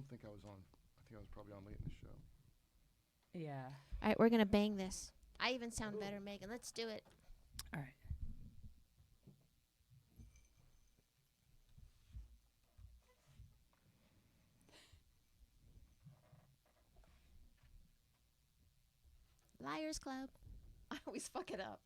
don't think I was on. I think I was probably on late in the show. Yeah. All right, we're going to bang this. I even sound better, Megan. Let's do it. All right. Liars Club. I always fuck it up.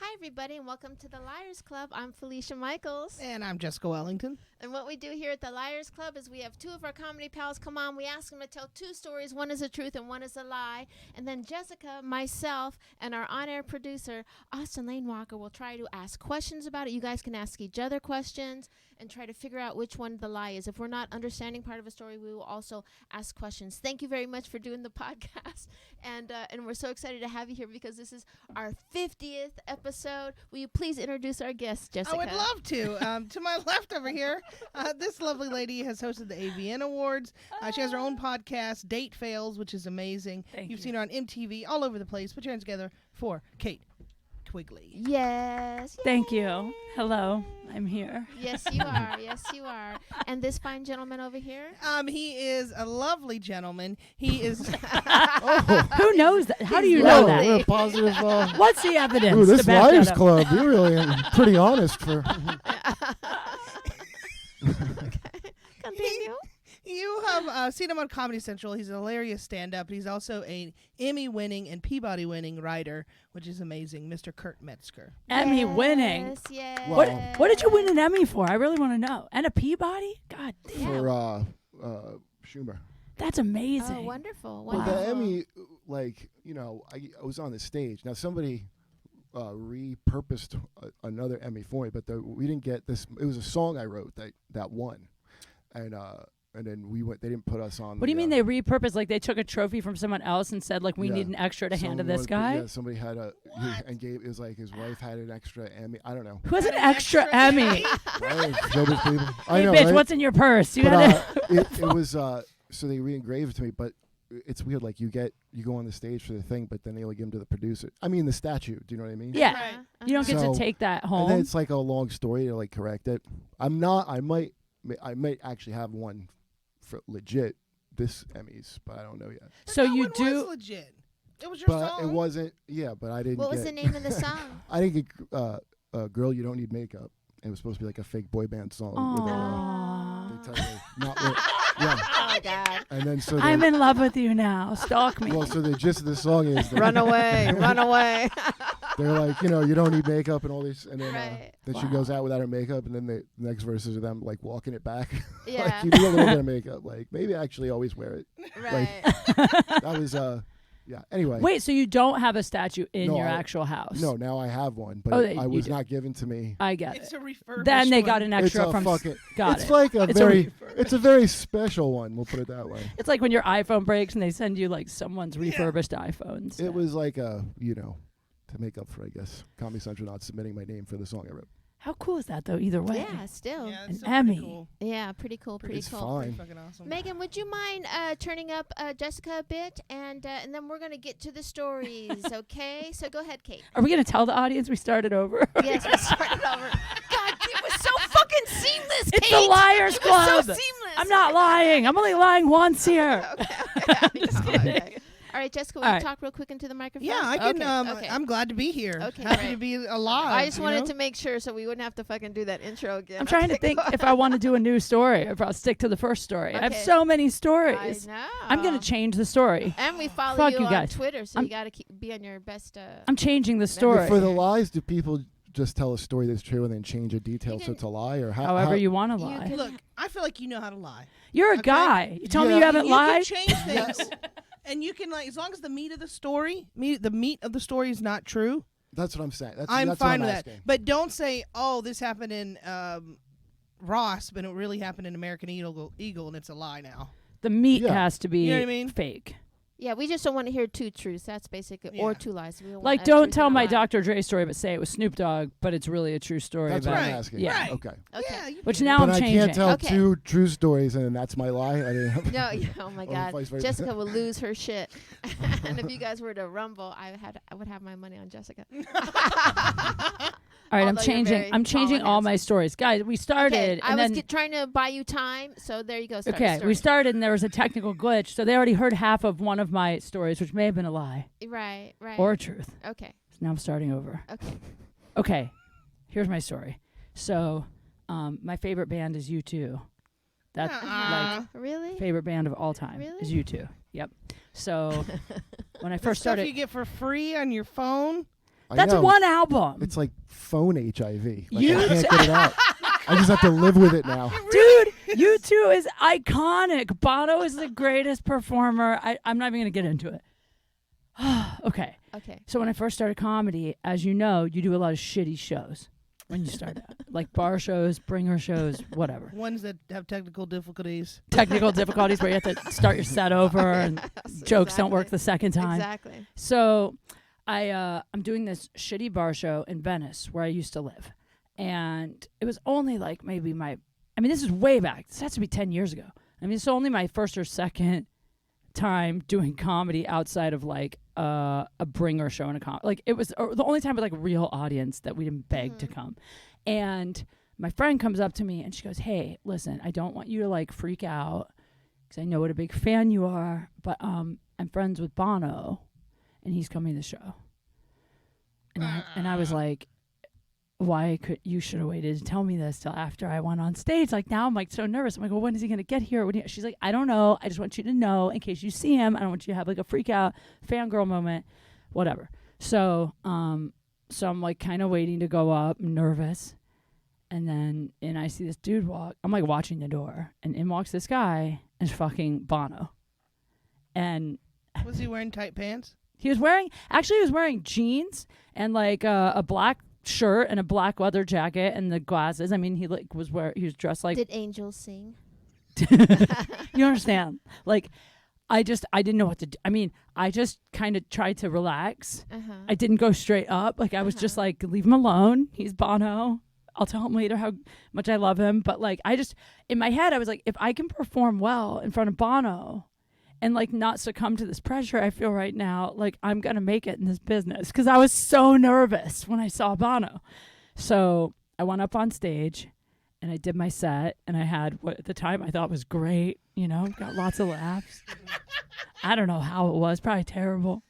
Hi, everybody, and welcome to the Liars Club. I'm Felicia Michaels. And I'm Jessica Wellington. And what we do here at the Liars Club is we have two of our comedy pals come on. We ask them to tell two stories. One is the truth and one is a lie. And then Jessica, myself, and our on-air producer, Austin Lane Walker, will try to ask questions about it. You guys can ask each other questions and try to figure out which one the lie is. If we're not understanding part of a story, we will also ask questions. Thank you very much for doing the podcast. And we're so excited to have you here because this is our 50th episode. Will you please introduce our guest, Jessica? I would love to. To my left over here, this lovely lady has hosted the AVN Awards. She has her own podcast, Date Fails, which is amazing. You've seen her on MTV, all over the place. Put your hands together for Kate Twigley. Yes. Thank you. Hello. I'm here. Yes, you are. Yes, you are. And this fine gentleman over here? He is a lovely gentleman. He is... Who knows that? How do you know that? We're a positive. What's the evidence? Ooh, this to back that Liars up? Club, you're really pretty honest for. Continue. You have seen him on Comedy Central. He's a hilarious stand-up. He's also an Emmy-winning and Peabody-winning writer, which is amazing, Mr. Kurt Metzger. Emmy winning. Yes, yes. What did you win an Emmy for? I really want to know. And a Peabody? God damn. For Schumer. That's amazing. Oh, wonderful. Well, Wonderful. the Emmy, like, I was on the stage. Now, somebody repurposed another Emmy for me, but we didn't get this. It was a song I wrote that won. And then we went. They didn't put us on. What do you mean they repurposed? Like they took a trophy from someone else and said, like, we need an extra to hand to this guy? Yeah, somebody had and gave. It was like his wife had an extra Emmy. I don't know. Who has an extra Emmy? Right? Showbiz people. I Hey, know, bitch, right? what's in your purse? You But, gotta it was so they re-engraved it to me, but it's weird. Like you go on the stage for the thing, but then they only give them to the producer. I mean the statue. Do you know what I mean? Yeah. Uh-huh. You don't get to So- take that And home. then it's like a long story to like correct it. I might actually have one for legit this Emmys, but I don't know yet. So That you one do. was legit. It was your But song. it wasn't. Yeah, but I didn't. What was the name of the song? I didn't get "Girl, You Don't Need Makeup." It was supposed to be like a fake boy band song. Aww. They tell me not what, yeah. Oh, God. And then so I'm in love with you now. Stalk me. well, so the gist of the song is that Run away, run away. they're like, you don't need makeup and all this, and then Right. then she goes out without her makeup, and then the next verses are them like walking it back. Yeah. Like you need a little bit of makeup. Like maybe I actually always wear it. Right. That was yeah. Anyway. Wait, so you don't have a statue in No, your I- actual house? No, now I have one, but Oh, I you was do. not given to me. I get It's it. a refurbished Then they one. got an extra it's a from. fucking. Got it's it. like a It's very. It's a very special one. We'll put it that way. It's like when your iPhone breaks and they send you like someone's refurbished iPhones. It was like to make up for, I guess, Comedy Central not submitting my name for the song I wrote. How cool is that, though? Either way. Yeah, still. Yeah, An it's still pretty Emmy. Cool. Yeah, pretty cool. Pretty It's cool. fine. Pretty fucking awesome. Megan, would you mind turning up Jessica a bit, and then we're gonna get to the stories, okay? So go ahead, Kate. Are we going to tell the audience we started over? Yes, we started over. God, it was so fucking seamless, It's Kate. the Liars It was Club. so seamless. I'm not lying. I'm only lying once here. Just kidding. All right, Jessica, will All you right. talk real quick into the microphone? Yeah, I can. Okay. I'm glad to be here. Okay, Happy great. to be alive. I just wanted know? to make sure so we wouldn't have to fucking do that intro again. I'm trying to Okay, think go if I want to do a new story, if I'll stick to the first story. I have Okay. so many I stories. know. I'm going to change the story. And we follow Fuck you you on guys. Twitter, so I'm- you got to be on your best. I'm changing the story. For the lies, do people just tell a story that's true and then change a detail You so it's a lie, or However you want to You lie. can- Look, I feel like you know how to lie. You're a Okay. guy. You tell me Yeah. you haven't you lied? can change things, and you can as long as the meat of the story, the meat of the story is not true. That's what I'm saying. I'm that's fine what with I'm that. asking. But don't say, "Oh, this happened in Ross," but it really happened in American Eagle, and it's a lie now. The meat Yeah. has to be You know what I mean? fake. Yeah, we just don't want to hear two truths. That's basically, or Yeah. two lies. We don't Like, want a don't truth tell and a my lie. Dr. Dre story, but say it was Snoop Dogg, but it's really a true story That's about what Right. I'm asking. Right. Okay. Okay. Yeah, you Which can. now But I'm I changing. can't tell Okay. two true stories and then that's my lie. I didn't have No, yeah, oh my Or God, vice versa. Jessica would lose her shit. And if you guys were to rumble, I would have my money on Jessica. All right, I'm Although you're changing. very I'm changing tall all and my stories, guys. We started, Okay, I and was then trying to buy you time, so there you go. Start the okay, story. we started, and there was a technical glitch, so they already heard half of one of my stories, which may have been a lie Right, right. or a truth. Okay, So now I'm starting over. okay. Okay, here's my story. So, my favorite band is U2. That's Uh-uh. Really? like favorite band of all time Really? is U2. Yep. So when I The first stuff started, you get for free on your phone. I that's know. one album, It's like phone HIV. Like You- I can't get it out. I just have to live with it now. dude. U2 is iconic. Bono is the greatest performer. I'm not even gonna get into it. Okay. Okay. So when I first started comedy, as you know, you do a lot of shitty shows when you start out, like bar shows, bringer shows, whatever. Ones that have technical difficulties. Technical difficulties where you have to start your set over and jokes don't work the second time. Exactly. So I'm doing this shitty bar show in Venice where I used to live. And it was only like maybe this is way back. This has to be 10 years ago. I mean, it's only my first or second time doing comedy outside of like a bringer show and a like it was the only time with like a real audience that we didn't beg to come. And my friend comes up to me and she goes, "Hey, listen, I don't want you to like freak out because I know what a big fan you are, but I'm friends with Bono and he's coming to the show." And I was like, you should have waited to tell me this till after I went on stage. Like now I'm like so nervous. I'm like, well, when is he going to get here? She's like, I don't know. I just want you to know in case you see him. I don't want you to have like a freak out fangirl moment, whatever. So I'm like kind of waiting to go up, nervous. And I see this dude walk. I'm like watching the door and in walks this guy and it's fucking Bono. And Was he wearing tight pants? he was wearing jeans and like a black shirt and a black leather jacket and the glasses. I mean, he was dressed like, Did angels sing? you understand? Like, I didn't know what to do. I mean, I just kind of tried to relax. I didn't go straight up. Like, I was just like, leave him alone. He's Bono. I'll tell him later how much I love him. But like, in my head, I was like, if I can perform well in front of Bono and like not succumb to this pressure I feel right now, like I'm going to make it in this business. Cause I was so nervous when I saw Bono. So I went up on stage and I did my set and I had what at the time I thought was great, got lots of laughs. I don't know how it was, probably terrible.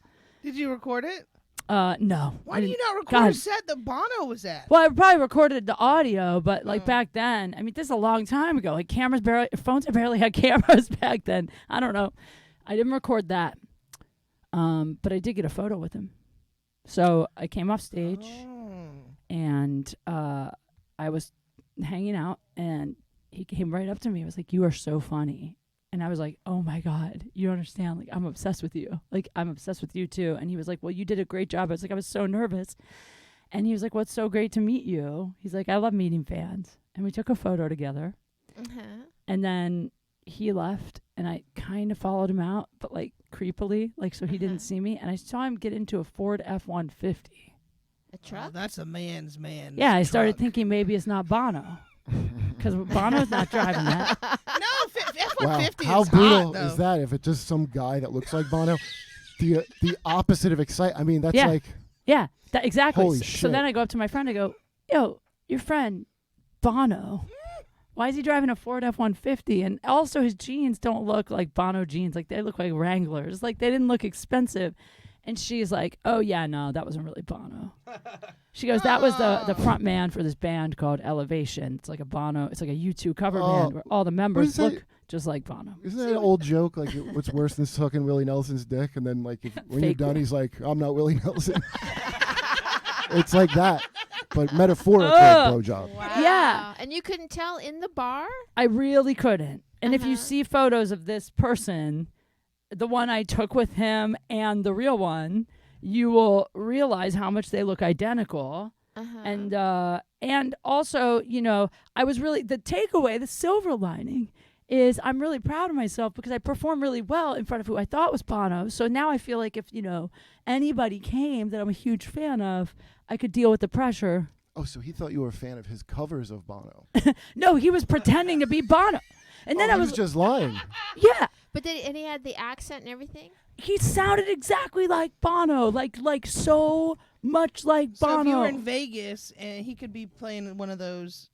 Did you record it? No. Why do you not record God. a set that Bono was at? Well, I probably recorded the audio, but like back then, I mean, this is a long time ago. Like phones barely had cameras back then. I don't know. I didn't record that. But I did get a photo with him. So I came off stage and I was hanging out and he came right up to me. He was like, "You are so funny." And I was like, "Oh my God, you don't understand. Like, I'm obsessed with you. Like, I'm obsessed with you too." And he was like, "Well, you did a great job." I was like, I was so nervous. And he was like, "Well, it's so great to meet you." He's like, "I love meeting fans." And we took a photo together. And then he left and I kind of followed him out, but like creepily, like so he didn't see me. And I saw him get into a Ford F-150. A truck? Oh, that's a man's man. Yeah, I started truck. thinking maybe it's not Bono. Because Bono's not driving that. No, Wow, F-150 how is brutal hot, though. is that? If it's just some guy that looks like Bono, the opposite of excitement. I mean, that's Yeah. like Yeah, exactly. Holy So shit. then I go up to my friend. I go, "Yo, your friend Bono. Why is he driving a Ford F-150? And also his jeans don't look like Bono jeans. Like they look like Wranglers. Like they didn't look expensive." And she's like, "Oh yeah, no, that wasn't really Bono." She goes, "That was the front man for this band called Elevation. It's like a Bono. It's like a U2 cover band where all the members that? look just like Bono." isn't that an old joke? Like, what's worse than sucking Willie Nelson's dick? And then like when you're Fake done, one. he's like, "I'm not Willie Nelson." It's like that, but metaphorical Ugh. blowjob. Wow. Yeah. And you couldn't tell in the bar? I really couldn't. And if you Uh-huh. see photos of this person, the one I took with him and the real one, you will realize how much they look identical. And also, I was really the takeaway, the silver lining is I'm really proud of myself because I performed really well in front of who I thought was Bono. So now I feel like if, anybody came that I'm a huge fan of, I could deal with the pressure. Oh, so he thought you were a fan of his covers of Bono. No, he was pretending to be Bono. And then he I was just lying. yeah. But and he had the accent and everything? He sounded exactly like Bono, like so much like Bono. So if you were in Vegas and he could be playing one of those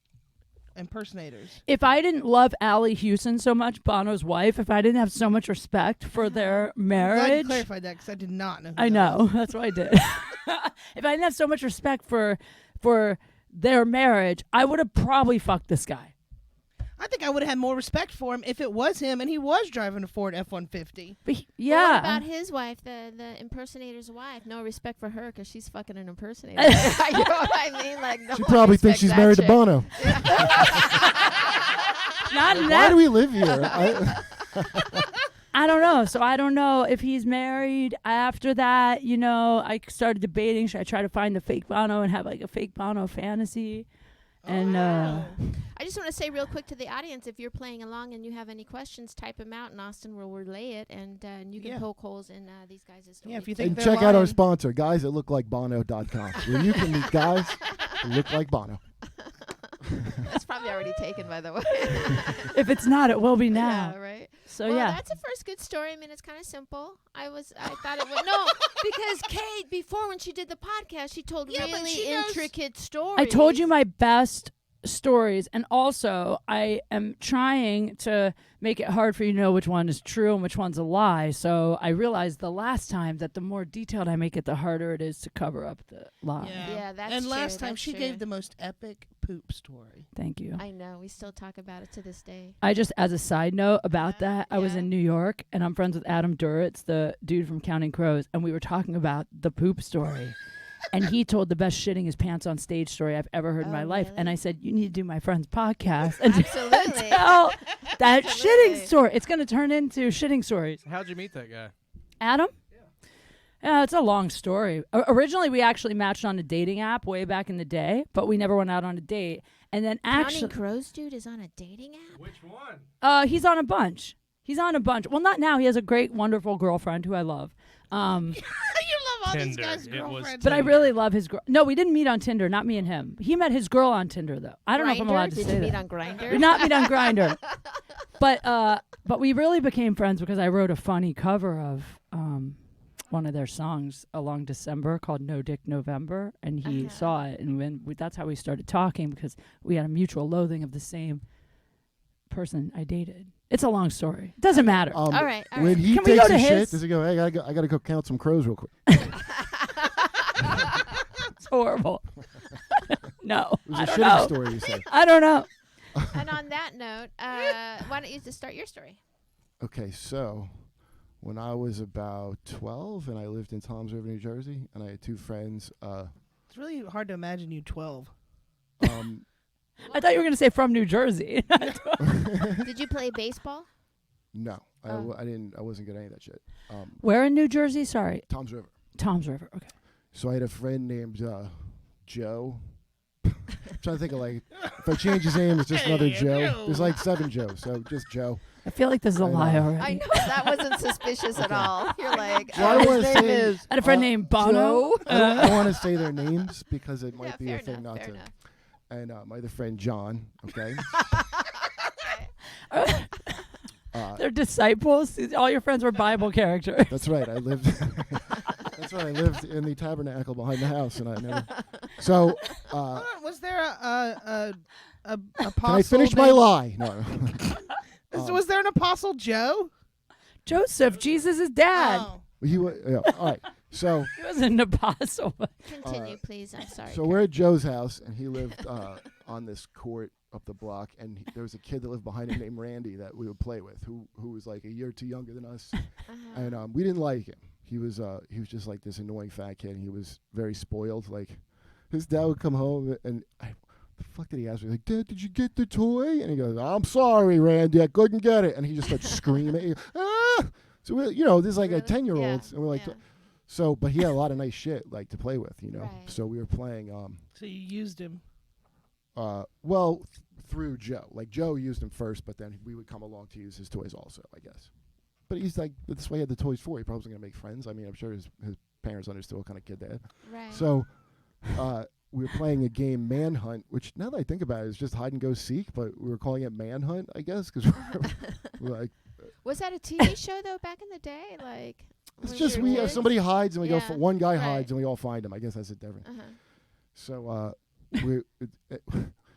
impersonators. If I didn't love Allie Houston so much, Bono's wife, if I didn't have so much respect for their I'm glad you marriage, clarified that because I did not know. Who I that know was. that's what I did. If I didn't have so much respect for their marriage, I would have probably fucked this guy. I think I would have had more respect for him if it was him and he was driving a Ford F-150. But Well, yeah. what about his wife, the impersonator's wife? No respect for her because she's fucking an impersonator. You know what I mean? Like, no She one probably thinks respects she's that married to chick. Bono. Not in Why that. do we live here? I don't know. So I don't know if he's married. After that, I started debating, should I try to find the fake Bono and have like a fake Bono fantasy? And I just want to say real quick to the audience, if you're playing along and you have any questions, type them out and Austin will relay it, and you can poke holes in these guys' stories. Yeah, if you think And they're check out our lying. sponsor, guys@looklikeBono.com, where you can meet guys that look like Bono. That's probably already taken, by the way. if it's not, it will be now. Yeah, right. So Well, yeah. that's a first good story. I mean, it's kind of simple. I thought it would. No, because Kate, before when she did the podcast, she told Yeah, but really she knows- intricate stories. I told you my best stories, and also I am trying to make it hard for you to know which one is true and which one's a lie. So I realized the last time that the more detailed I make it, the harder it is to cover up the lie. Yeah, that's And true, last time that's she true. gave the most epic poop story. Thank you. I know. We still talk about it to this day. I just, as a side note about that, I was Yeah. in New York, and I'm friends with Adam Duritz, the dude from Counting Crows, and we were talking about the poop story. And he told the best shitting his pants on stage story I've ever heard in my Oh, life. really? And I said, you need to do my friend's podcast and Absolutely. tell that Absolutely. shitting story. It's going to turn into shitting stories. How'd you meet that guy? Adam? Yeah, it's a long story. Originally, we actually matched on a dating app way back in the day, but we never went out on a date. And then Counting actually, Crows dude is on a dating app? Which one? he's on a bunch. He's on a bunch. Well, not now. He has a great, wonderful girlfriend who I love. You love all these Tinder. guys' It was girlfriends. But I Tinder. really love his girl. No, we didn't meet on Tinder. Not me and him. He met his girl on Tinder, though. I don't know if I'm Grindr? allowed to Did say you meet that. on Grindr? We did not meet on Grindr. But we really became friends because I wrote a funny cover of one of their songs along December called No Dick November, and he saw it, and that's how we started talking because we had a mutual loathing of the same person I dated. It's a long story. It doesn't matter. All right. All When right. he Can we takes go to a shit, his? does he go, hey, I gotta go count some crows real quick? It's horrible. No, It was I a don't shitting know. story, you say. I don't know. And on that note, why don't you just start your story? Okay, so when I was about 12 and I lived in Toms River, New Jersey, and I had two friends, It's really hard to imagine you 12. I thought you were going to say from New Jersey. Did you play baseball? no, Oh. I wasn't good at any of that shit. Where in New Jersey? Sorry. Toms River. Tom's River. Okay. So I had a friend named Joe. I'm trying to think of if I change his name, it's just another Joe. There's like 7 Joes, so just Joe. I feel like this is a I know. lie already. I know that wasn't suspicious at all. You're like, Well, I don't wanna his name say- is. I had a friend named Bono. I don't want to say their names because it might Yeah, be fair a thing enough, not fair to. enough. And my other friend John, okay? They're disciples. All your friends were Bible characters. That's right. I lived. That's right. I lived in the tabernacle behind the house, and I never. So, Hold on, was there a apostle? can I finish my named- lie? No. Was there an apostle Joe? Joseph, Jesus' dad. Oh. He was. Yeah. All right. So, He was an apostle. Continue, please. I'm sorry. so we're at Joe's house, and he lived on this court up the block, and there was a kid that lived behind him named Randy that we would play with, who was like a year or two younger than us, and we didn't like him. He was just like this annoying fat kid. And he was very spoiled. Like his dad would come home and the fuck did he ask me? Like, Dad, did you get the toy? And he goes, I'm sorry, Randy, I couldn't get it. And he just starts screaming. Ah! So there's like a Really? 10-year-old, Yeah, and we're like, yeah. so, but he had a lot of nice shit like to play with, Right. So we were playing. So you used him. Well, through Joe. Like Joe used him first, but then we would come along to use his toys also, I guess. But he's like, that's why he had the toys for. He probably wasn't gonna make friends. I mean, I'm sure his parents understood what kind of kid they had. Right. So, we were playing a game, Manhunt, which now that I think about it, is just hide and go seek, but we were calling it Manhunt, I guess, because we're like, Was that a TV show though back in the day? Like it's when just were we kids? somebody hides and we go. Yeah, One guy right. hides and we all find him. I guess that's the difference. Uh-huh. So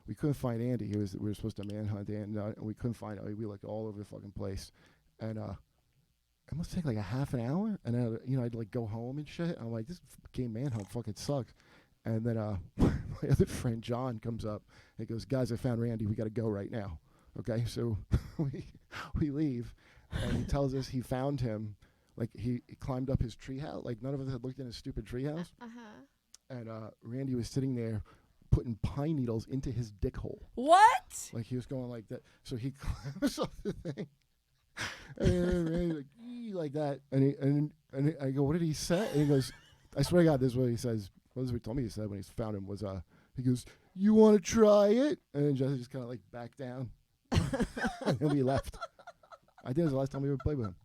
we couldn't find Andy. We were supposed to manhunt Andy, and we couldn't find him. We looked all over the fucking place, and it must take like a half an hour. And then I'd like go home and shit. I'm like, this game Manhunt fucking sucks. And then my other friend John comes up and he goes, guys, I found Randy. We got to go right now. Okay, so we leave, and he tells us he found him. Like he climbed up his treehouse. Like none of us had looked in his stupid treehouse. And Randy was sitting there putting pine needles into his dick hole. What? Like he was going like that. So he climbs up the thing. And Randy's like, "Ee," like that. And I go, what did he say? And he goes, I swear to God, this is what he says. What was what he told me he said when he found him was, he goes, you want to try it? And then Jesse just kind of like backed down. And then we left. I think it was the last time we ever played with him.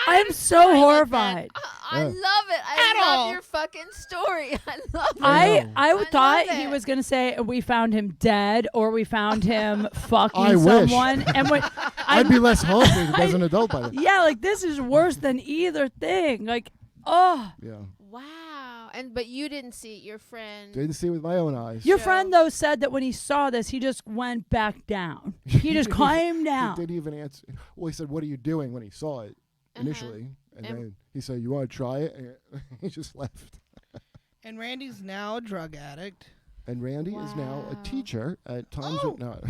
I'm so horrified. I Yeah. love it. I At love all. your fucking story. I love it. I I thought love he it. was gonna say we found him dead or we found him fucking I wish. someone. And when I'd be less haunted as an adult by then. yeah, like this is worse than either thing. Like, oh, Yeah. Wow. But you didn't see it. Your friend. Didn't see it with my own eyes. your Joe. friend though said that when he saw this, he just went back down. He just climbed He down. didn't even answer. Well, he said, what are you doing when he saw it initially? And then he said, you want to try it? And he just left. And Randy's now a drug addict. And Randy is now a Wow. teacher at Tom's. Oh. No,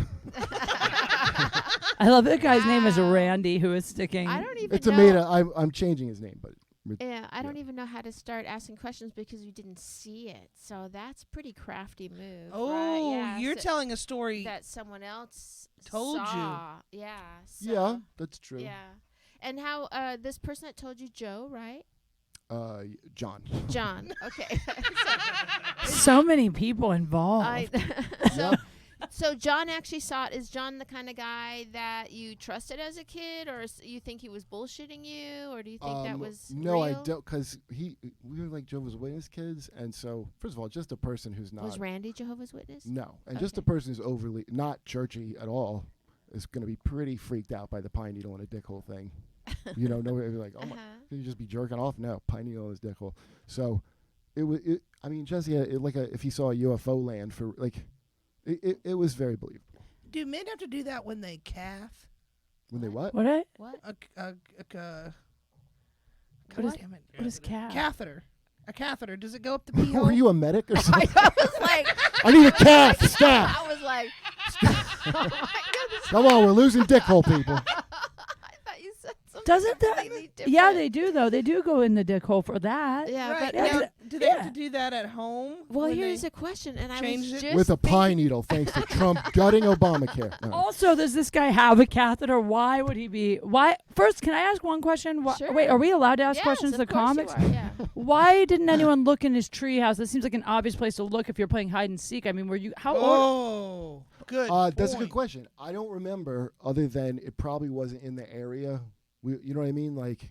I love that guy's name is Wow. Randy, who is sticking. I don't even it's a know. made up. I'm changing his name, but Yeah, I don't Yeah. even know how to start asking questions because you didn't see it. So that's pretty crafty move. Oh, right? Yeah, you're so telling a story. that someone else Told you. saw. Yeah. So, yeah, that's true. Yeah. And how this person that told you, Joe, right? John. John. Okay. so many people involved. so, Yeah. so John actually saw it. Is John the kind of guy that you trusted as a kid, or you think he was bullshitting you, or do you think that was no, I real? don't, because we were like Jehovah's Witness kids, and so first of all, just a person who's not Was Randy Jehovah's Witness? no, and just a Okay. person who's overly not churchy at all is going to be pretty freaked out by the pine needle and a dick hole thing. You know, nobody be like, oh my, Uh-huh. can you just be jerking off? No, pine needle in his dick hole. So it was. I mean, Jesse, if he saw a UFO land for like, it was very believable. Do men have to do that when they calf? When they what? what? What? God damn it. What is cat? Catheter. A catheter. Does it go up the pee hole? Were you a medic or something? I was like, I need a calf. Stop. I was like, oh my goodness. Come on, we're losing dick hole people. I thought you said something Doesn't that? completely Yeah, different. they do though. They do go in the dick hole for that. Yeah, Right. but Yeah, Now, but- do they have yeah. to do that at home? well, when here's they- a question, and I was changed it? just With a pine thinking- needle, thanks to Trump gutting Obamacare. No. Also, does this guy have a catheter? Why would he be? Why? First, can I ask one question? Sure. Wait, are we allowed to ask Yes, questions of to the course you comics? are, yeah. Why didn't anyone look in his treehouse? That seems like an obvious place to look if you're playing hide and seek. I mean, were you? How old? Oh, good. That's a good point. question. I don't remember, other than it probably wasn't in the area. You know what I mean? Like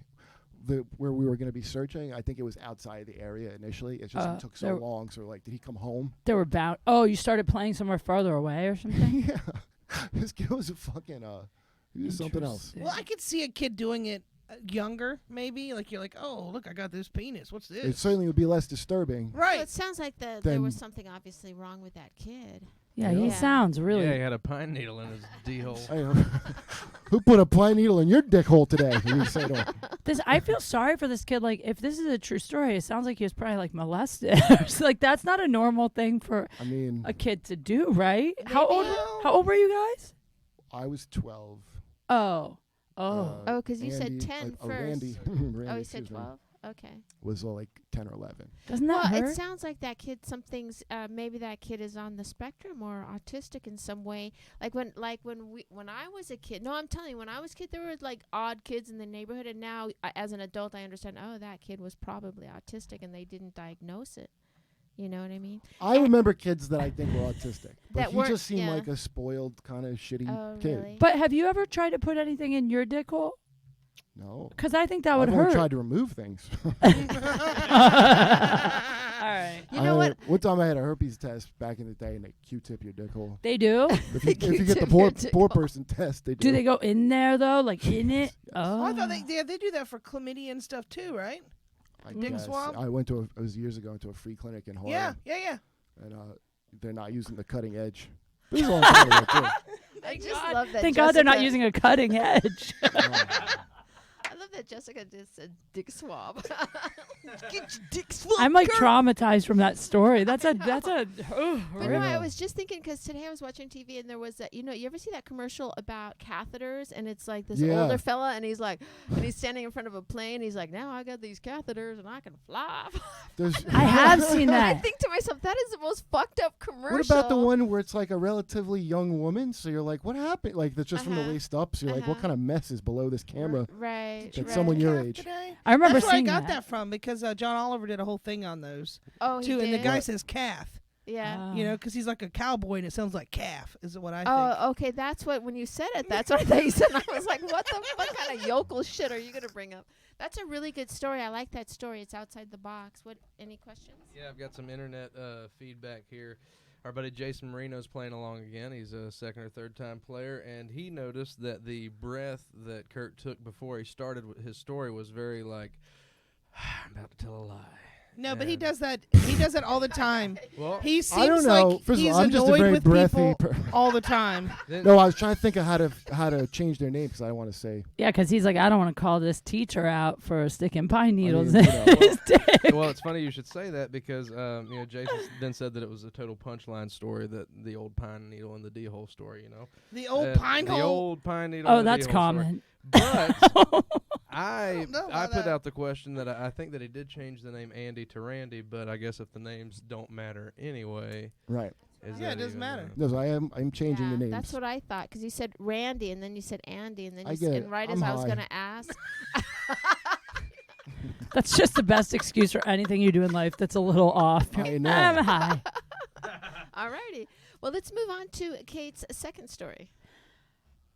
where we were going to be searching. I think it was outside of the area initially. It just took so there- long. So like, did he come home? They were bound. Oh, you started playing somewhere further away or something. Yeah, this kid was a fucking he was something else. Interesting. Well, I could see a kid doing it younger, maybe. Like, you're like, oh, look, I got this penis. What's this? It certainly would be less disturbing. So Right. it sounds like there Then- was something obviously wrong with that kid. Yeah, he Yeah. sounds really. Yeah, he had a pine needle in his D hole. I know. Who put a pine needle in your dick hole today? You say to him. I feel sorry for this kid. Like, if this is a true story, it sounds like he was probably like molested. It's like that's not a normal thing for I mean, a kid to do, right? How Maybe. old? How old were you guys? I was 12. Oh, Oh, 'cause you said Andy- 10 Randy, first. Randy, Oh, he said excuse me, 12? Okay. was like 10 or 11. doesn't Well, that it hurt? sounds like that kid, maybe that kid is on the spectrum or autistic in some way. When I was a kid, no, I'm telling you, when I was a kid, there were like odd kids in the neighborhood. And now as an adult, I understand, oh, that kid was probably autistic and they didn't diagnose it. You know what I mean? I remember kids that I think were autistic, but That he weren't- just seemed yeah. like a spoiled kind of shitty Oh, kid. really? But have you ever tried to put anything in your dick hole? No, Because I think that would I've only hurt. tried to remove things. All right. You know what? One time I had a herpes test back in the day, and they Q-tip your dick hole. They do? If you get the Q-tip poor your dick poor hole. person test, they do. Do they go in there, though? Like in it? Oh. I thought they do that for chlamydia and stuff too, right? I dick guess. swab? I went to it was years ago into a free clinic in Harlem. Yeah. And they're not using the cutting edge. This is a long time ago, too. I just God. love that. Thank God they're not Jessica- using a cutting edge. I love that Jessica just said dick swab. Get your dick swab. I'm like girl. traumatized from that story. That's a But I no, I know. was just thinking because today I was watching TV and there was that, you ever see that commercial about catheters and it's like this Yeah. older fella and he's like, and he's standing in front of a plane. He's like, now I got these catheters and I can fly. There's, I have seen And I that. think to myself, that is the most fucked up commercial. What about the one where it's like a relatively young woman? So you're like, what happened? Like that's just from the Uh-huh. waist up. So you're like, what Uh-huh. kind of mess is below this camera? Right. That right. someone your Calf age. today? I remember That's where I seeing got that from because John Oliver did a whole thing on those Oh, he too, and the did? guy says calf. Yeah. You know, because he's like a cowboy and it sounds like calf. Is what I think. Oh, okay. That's what, when you said it, that's what I thought you said. And I was like, what the fuck kind of yokel shit are you going to bring up? That's a really good story. I like that story. It's outside the box. Any questions? Yeah, I've got some internet feedback here. Our buddy Jason Marino's playing along again. He's a second or third time player, and he noticed that the breath that Kurt took before he started his story was very like, I'm about to tell a lie. No, but he And- does that. He does that all the time. Well, He seems I don't know. like First of he's all, I'm just a annoyed very with breathy. people all the time. then- No, I was trying to think of how to change their name because I want to say. Yeah, because he's like, I don't want to call this teacher out for sticking pine needles mean, in you know. his dick. well, it's funny you should say that because Jason then said that it was a total punchline story, that the old pine needle and the D-hole story, you know. The old And pine the hole. old pine needle. Oh, and the that's D-hole story. common. But I don't know I about put that. out the question that I think that he did change the name Andy to Randy, but I guess if the names don't matter anyway, Right. is Yeah, that it doesn't even, matter. No, so I'm changing the names. That's what I thought because you said Randy and then you said Andy and then I you get said, it. and right I'm as I was high. going to ask. That's just the best excuse for anything you do in life that's a little off. I know. I'm high. Alrighty. Well, let's move on to Kate's second story.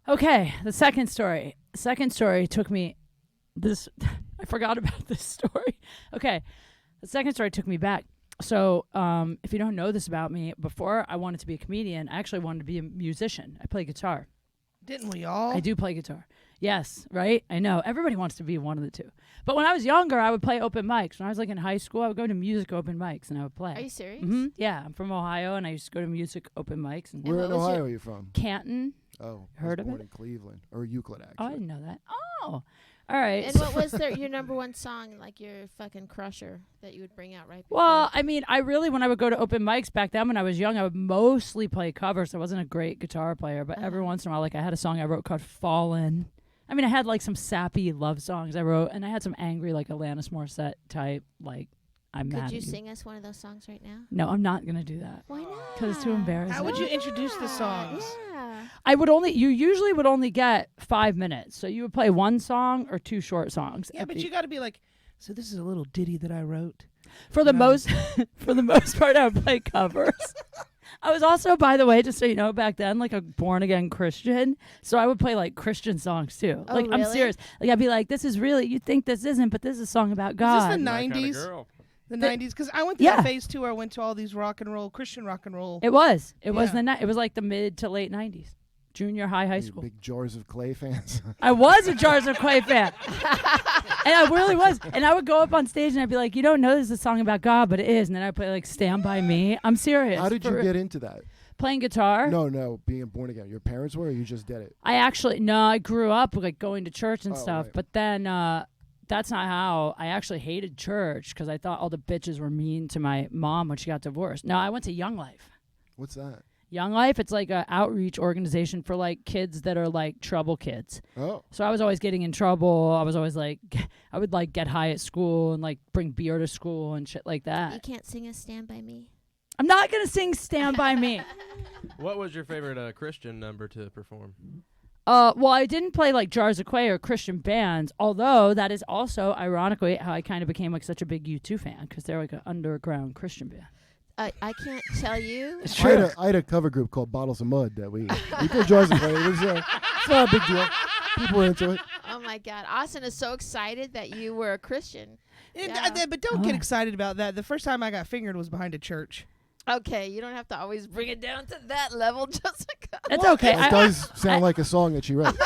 Okay, the second story. Second story took me this I forgot about this story. Okay. The second story took me back. So, if you don't know this about me, before I wanted to be a comedian, I actually wanted to be a musician. I play guitar. Didn't we all? I do play guitar. Yes, right? I know. Everybody wants to be one of the two. But when I was younger, I would play open mics. When I was like in high school, I would go to music open mics and I would play. Are you serious? Yeah, I'm from Ohio and I used to go to music open mics and And Where what in was your- Ohio are you from? Canton. Oh, I Heard was of born it? in Cleveland or Euclid, Oh, I actually. didn't know that. Oh, all right. And what was your number one song, like your fucking crusher that you would bring out right before? Well, I mean, when I would go to open mics back then when I was young, I would mostly play covers. I wasn't a great guitar player, but every once in a while, like I had a song I wrote called Fallen. I mean, I had like some sappy love songs I wrote, and I had some angry, like Alanis Morissette type, like, I'm mad Could you at sing us one of those songs right now? No, I'm not going to do that. Why not? 'Cause it's too embarrassing. How would you introduce the songs? Yeah. You usually would only get 5 minutes. So you would play one song or two short songs. Yeah, at but the- you got to be like, so this is a little ditty that I wrote. For the No. most for the most part, I would play covers. I was also, by the way, just so you know, back then, like a born again Christian. So I would play like Christian songs too. Oh, Like I'm really? serious. Like I'd be like, "This is really you think this isn't, but this is a song about Was God." this the My kinda 90s? girl. The The- 90s? Because I went to Yeah. that phase too where I went to all these rock and roll, Christian rock and roll. It was. It was Yeah. it was like the mid to late 90s. Junior high, high You school. Big Jars of Clay fans. I was a Jars of Clay fan. And I really was. And I would go up on stage and I'd be like, "You don't know this is a song about God, but it is." And then I'd play like Stand By Me. I'm serious. How did you For- get into that? playing guitar? No, being born again. Your parents were, or you just did it? I grew up like going to church and Oh, stuff, right. but then that's not how I actually hated church because I thought all the bitches were mean to my mom when she got divorced. No, I went to Young Life. What's that? Young Life, it's like an outreach organization for like kids that are like trouble kids. Oh, So I was always getting in trouble. I was always like, I would like get high at school and like bring beer to school and shit like You that. can't sing a Stand By Me. I'm not going to sing Stand By Me. What was your favorite Christian number to perform? Well, I didn't play like Jars of Clay or Christian bands, although that is also, ironically, how I kind of became like such a big U2 fan because they're like an underground Christian band. I can't tell you. I had a cover group called Bottles of Mud that we played Jars of Clay. It's not a big deal. People were into it. Oh my God, Austin is so excited that you were a Christian. But don't get excited about that. The first time I got fingered was behind a church. Okay, you don't have to always bring it down to that level, Jessica. It's okay. It does sound like a song that she wrote.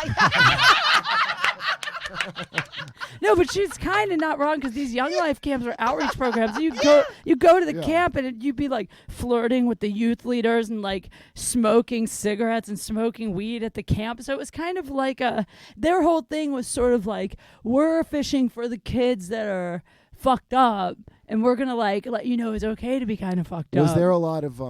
No, but she's kind of not wrong because these Young Life camps are outreach programs. You go to the camp and you'd be like flirting with the youth leaders and like smoking cigarettes and smoking weed at the camp. So it was kind of like their whole thing was sort of like, we're fishing for the kids that are fucked up and we're gonna like let you know it's okay to be kind of fucked up. Was there a lot of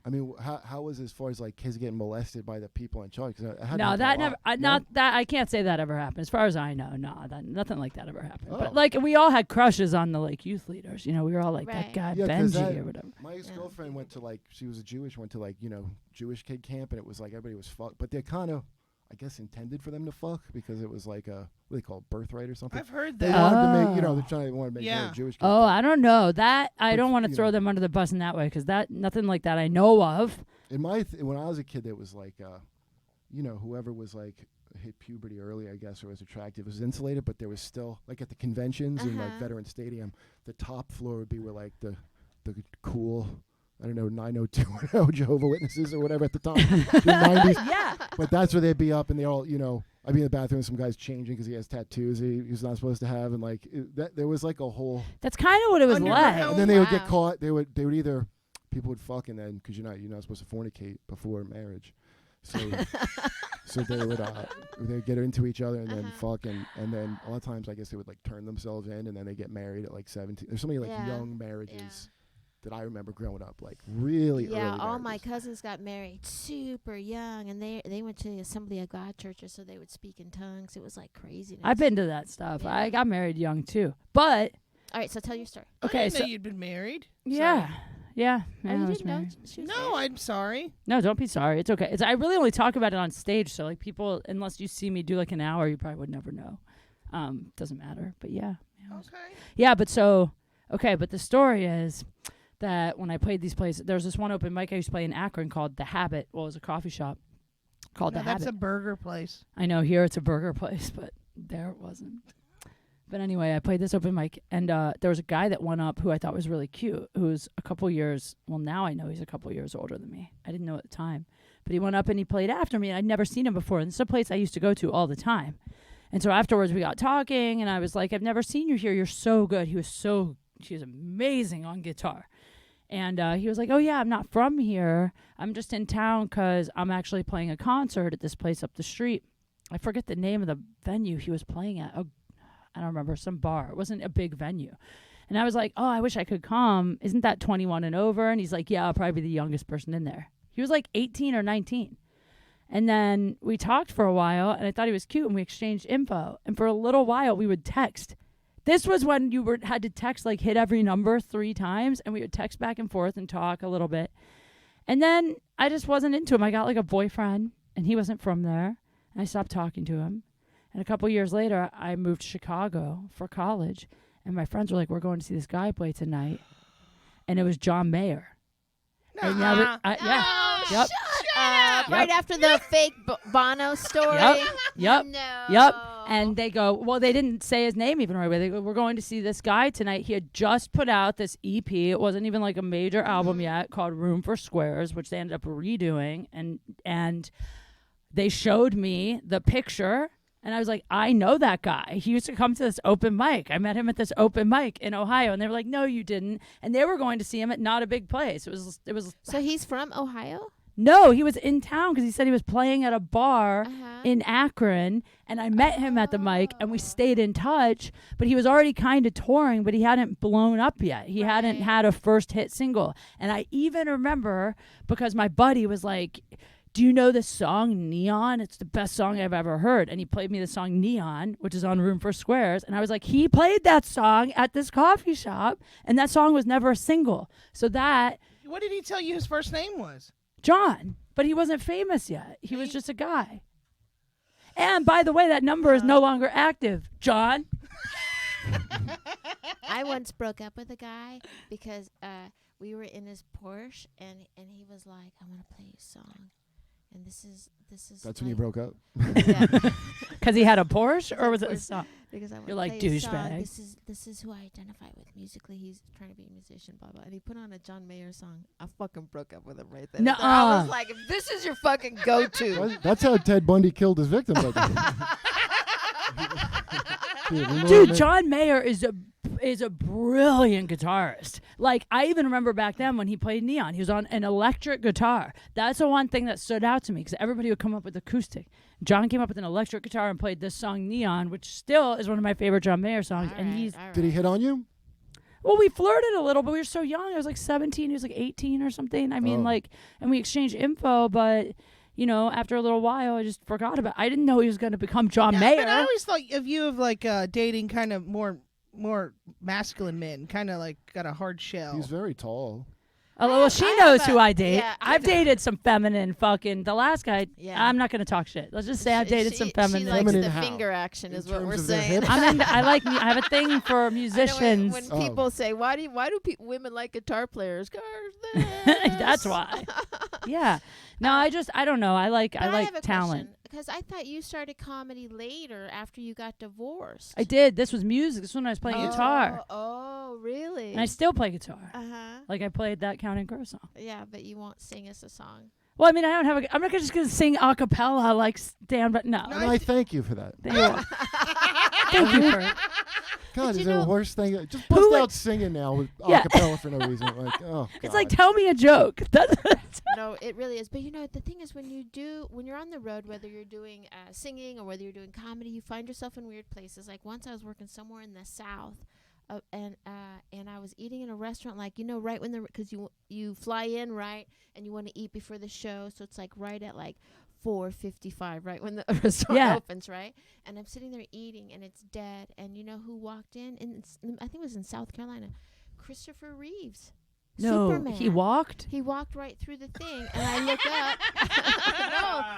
I mean, how was it as far as like kids getting molested by the people in charge? No, that never. Not that I can't say that ever happened. As far as I know, no, nothing like that ever happened. Oh. But like we all had crushes on the like youth leaders. You know, we were all like that Right. guy Yeah, 'cause Benji or whatever. My ex-girlfriend went to like, she was a Jewish, went to like, Jewish kid camp, and it was like everybody was fucked. But they're kind of, I guess, intended for them to fuck because it was like a, what do they call it, birthright or something? I've heard They that. wanted to make, they're trying to want to make Yeah. a Jewish kid. Oh, I don't know that. I But, don't want to you throw know. them under the bus in that way because that nothing like that I know of. In when I was a kid, it was like, whoever was like hit puberty early, I guess, or was attractive was insulated, but there was still like at the conventions in like Veteran Stadium, the top floor would be where like the cool, I don't know, 90210 Jehovah Witnesses or whatever at the time, the 90s. Yeah. But that's where they'd be up, and they all, I'd be in the bathroom, some guy's changing because he has tattoos he's not supposed to have, and like there was like a whole. That's kind of what it was Underground. like. And then they would get wow. caught. They would either people would fuck, and then because you're not supposed to fornicate before marriage, so they would get into each other and then fuck, and then a lot of times I guess they would like turn themselves in, and then they get married at like 17. There's so many like Yeah. young marriages that I remember growing up, like really early. Yeah, all my marriages. cousins got married super young, and they went to the Assembly of God churches, so they would speak in tongues. It was like craziness. I've been to that stuff. Yeah. I got married young too, but All right, so tell your story. I okay, didn't so know you'd been married. yeah. Yeah, Oh, I you was didn't know married. she was No, married? I'm sorry. No, don't be sorry. It's okay. I really only talk about it on stage, so like people, unless you see me do like an hour, you probably would never know. Doesn't matter. But yeah. Okay. Yeah, but but the story is that when I played these places, there was this one open mic I used to play in Akron called The Habit. Well, it was a coffee shop called No, The that's Habit. a burger place. I know here it's a burger place, but there it wasn't. But anyway, I played this open mic, and there was a guy that went up who I thought was really cute, who's a couple years, well, now I know he's a couple years older than me. I didn't know at the time. But he went up and he played after me, and I'd never seen him before. And it's a place I used to go to all the time. And so afterwards we got talking, and I was like, I've never seen you here. You're so good. He was amazing on guitar. And he was like, oh, yeah, I'm not from here. I'm just in town because I'm actually playing a concert at this place up the street. I forget the name of the venue he was playing at. Oh, I don't remember, some bar. It wasn't a big venue. And I was like, oh, I wish I could come. Isn't that 21 and over? And he's like, yeah, I'll probably be the youngest person in there. He was like 18 or 19. And then we talked for a while, and I thought he was cute, and we exchanged info. And for a little while, we would text. This was when you had to text, like hit every number 3 times, and we would text back and forth and talk a little bit. And then I just wasn't into him. I got like a boyfriend, and he wasn't from there. And I stopped talking to him. And a couple years later, I moved to Chicago for college, and my friends were like, we're going to see this guy play tonight. And it was John Mayer. And now Nuh-uh. yeah. Yep. Right after the fake Bono story. Yep. No. Yep. And they go, well, they didn't say his name even right away. They go, we're going to see this guy tonight. He had just put out this EP. It wasn't even like a major album yet, called Room for Squares, which they ended up redoing. And they showed me the picture. And I was like, I know that guy. He used to come to this open mic. I met him at this open mic in Ohio. And they were like, no, you didn't. And they were going to see him at not a big place. It was. So he's from Ohio? No, he was in town because he said he was playing at a bar Uh-huh. in Akron. And I met him at the mic and we stayed in touch. But he was already kind of touring, but he hadn't blown up yet. He hadn't Right. had a first hit single. And I even remember because my buddy was like, do you know this song Neon? It's the best song I've ever heard. And he played me the song Neon, which is on Room for Squares. And I was like, he played that song at this coffee shop. And that song was never a single. So that, What did he tell you his first name was? John, but he wasn't famous yet. He was just a guy. And by the way, that number is no longer active. John? I once broke up with a guy because we were in his Porsche and he was like, I want to play you a song. And this is That's when you broke up. Yeah. Because he had a Porsche, or was it a Porsche. song? Because I want You're to like, play you a song. douchebag. This is who I identify with musically. He's trying to be a musician, blah blah. And he put on a John Mayer song. I fucking broke up with him right then. Nuh-uh. I was like, if this is your fucking go-to. That's how Ted Bundy killed his victims. Dude, John Mayer is a brilliant guitarist. Like, I even remember back then when he played Neon, he was on an electric guitar. That's the one thing that stood out to me, because everybody would come up with acoustic. John came up with an electric guitar and played this song Neon, which still is one of my favorite John Mayer songs. All and right, he's all right. Did he hit on you? well, we flirted a little, but we were so young. I was like 17, he was like 18 or something. I mean, Oh. and we exchanged info, but you know, after a little while, I just forgot about it. I didn't know he was going to become John Mayer. But I always thought of you of like dating kind of more masculine men, kind of like got a hard shell. He's very tall. Oh, well, she I knows have who a- I date. yeah, I I've know. dated some feminine fucking. The last guy, Yeah. I'm not going to talk shit. Let's just say I've dated some She feminine. likes Feminine the how? finger action, In is what terms we're of their saying. hips? I have a thing for I know musicians. when Oh. people say, why do women like guitar players? That's why. Yeah. No, I don't know. I like talent. Because I thought you started comedy later after you got divorced. I did. This was music. This was when I was playing guitar. Oh, really? And I still play guitar. Uh-huh. Like I played that Counting Crow song. Yeah, but you won't sing us a song. Well, I mean, I'm not just going to sing a cappella like Stan, but no. And I thank you for that. Thank you. Thank you for God, But is you there a know- worse thing? Just Who bust would- out singing now with Yeah. acapella for no reason. Like, oh, It's like, God. tell me a joke. No, it really is. But you know, the thing is, when you're on the road, whether you're doing singing or whether you're doing comedy, you find yourself in weird places. Like once I was working somewhere in the South, and I was eating in a restaurant, like, you know, right when because you fly in, right, and you want to eat before the show, so it's like right at like 4:55, right when the restaurant Yeah. opens, right? And I'm sitting there eating, and it's dead. And you know who walked in? And I think it was in South Carolina, Christopher Reeves. No, Superman. he walked. He walked right through the thing, and I look up.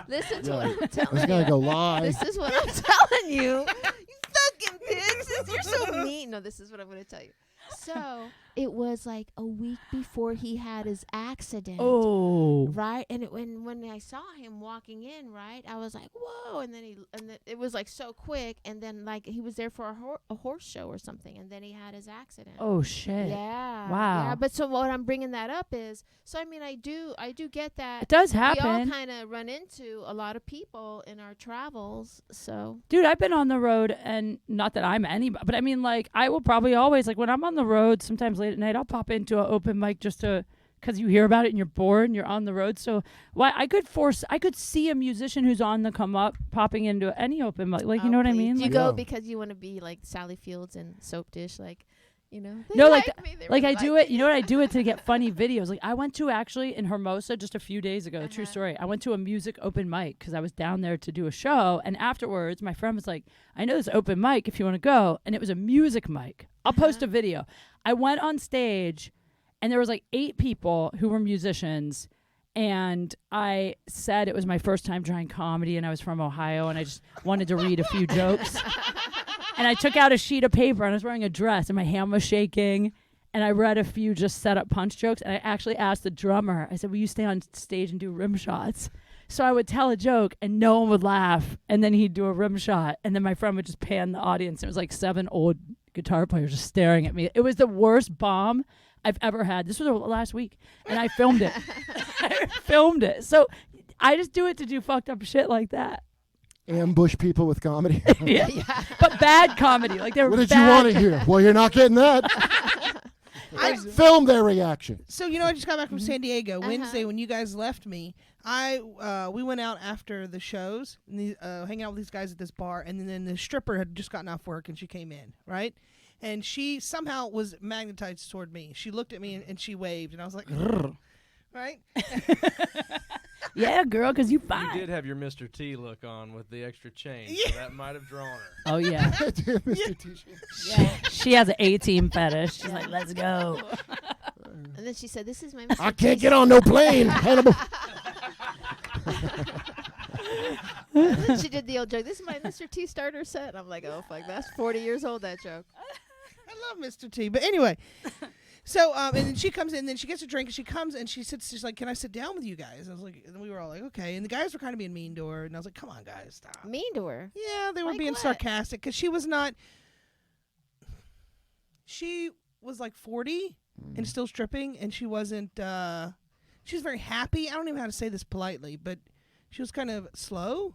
No, listen to Yeah. what I'm I was telling gonna you. go lie. This is what I'm telling you. You fucking pigs. You're so mean. No, this is what I'm going to tell you. So it was like a week before he had his accident. Oh. Right, and when I saw him walking in, right, I was like, "Whoa!" And then it was like so quick, and then like he was there for a horse show or something, and then he had his accident. Oh shit. Yeah. Wow. Yeah, but so what I'm bringing that up is, so I mean, I do get that. It does We all happen. kind of run into a lot of people in our travels, so Dude, I've been on the road, and not that I'm anybody, but I mean, like, I will probably always, like, when I'm on the road, sometimes late at night, I'll pop into an open mic just to, because you hear about it and you're bored and you're on the road. So, I could see a musician who's on the come up popping into any open mic. Like, you know what I please. mean? Do you Like, go Yeah. because you want to be like Sally Fields and Soap Dish, like, you know? They No, like me, they like really I do like it, you know what I do it to get funny videos. Like I went to actually in Hermosa just a few days ago, true Uh-huh. story. I went to a music open mic because I was down there to do a show, and afterwards my friend was like, I know this open mic if you want to go, and it was a music mic. I'll post a video. I went on stage and there was like 8 people who were musicians, and I said it was my first time trying comedy and I was from Ohio and I just wanted to read a few jokes. And I took out a sheet of paper and I was wearing a dress and my hand was shaking. And I read a few just set up punch jokes. And I actually asked the drummer, I said, will you stay on stage and do rim shots? So I would tell a joke and no one would laugh. And then he'd do a rim shot. And then my friend would just pan the audience. It was like 7 old guitar players just staring at me. It was the worst bomb I've ever had. This was last week. And I filmed it. I filmed it. So I just do it to do fucked up shit like that. Ambush people with comedy. Yeah. But bad comedy. Like they were What did you bad. want to hear? Well, you're not getting that. I filmed their reaction. So I just got back from San Diego Uh-huh. Wednesday when you guys left me. We went out after the shows, and hanging out with these guys at this bar, and then the stripper had just gotten off work and she came in, right? And she somehow was magnetized toward me. She looked at me and she waved, and I was like, right? Yeah, girl, because you You fine. did have your Mr. T look on with the extra chain, so that might have drawn her. Oh, yeah. Mr. T. She has an A-team fetish. She's like, let's go. And then she said, "This is my." I can't get on no plane. Hannibal. And then she did the old joke. This is my Mr. T starter set. And I'm like, oh fuck, that's 40 years old. That joke. I love Mr. T. But anyway, so and then she comes in, then she gets a drink, and she comes and she sits. She's like, "Can I sit down with you guys?" I was like, and we were all like, "Okay." And the guys were kind of being mean to her, and I was like, "Come on, guys, stop." Mean to her. Yeah, they were Like being what? sarcastic because she was not. She was like 40 and still stripping, and she wasn't. She was very happy. I don't even know how to say this politely, but she was kind of slow.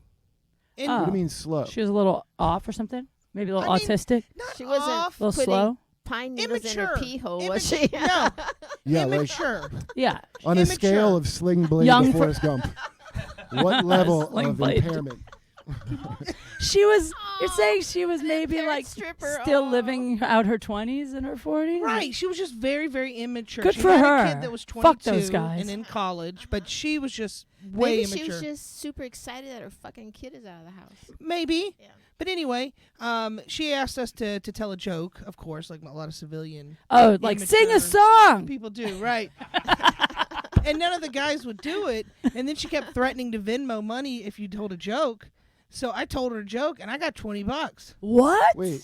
And Oh. What do you mean slow? She was a little off or something. Maybe a little I mean, autistic. not She wasn't off. A little putting- slow. Pine needles in her Immature. pee hole, was she? No, Yeah, like immature. Yeah. on a immature. scale of Sling Blade Young to for- Forrest Gump, what level Sling of Blade. impairment? She was. You're Aw, saying she was an maybe impaired like stripper. still Aw. living out her 20s and her 40s. Right, she was just very, very immature. Good she for had her. a kid that was 22 Fuck those guys. and in college, but she was just way Maybe immature. she was just super excited that her fucking kid is out of the house. Maybe. Yeah. But anyway, she asked us to tell a joke, of course, like a lot of civilian Oh, like sing a immature song. people do, right? And none of the guys would do it. And then she kept threatening to Venmo money if you told a joke. So I told her a joke, and I got $20. What? Wait,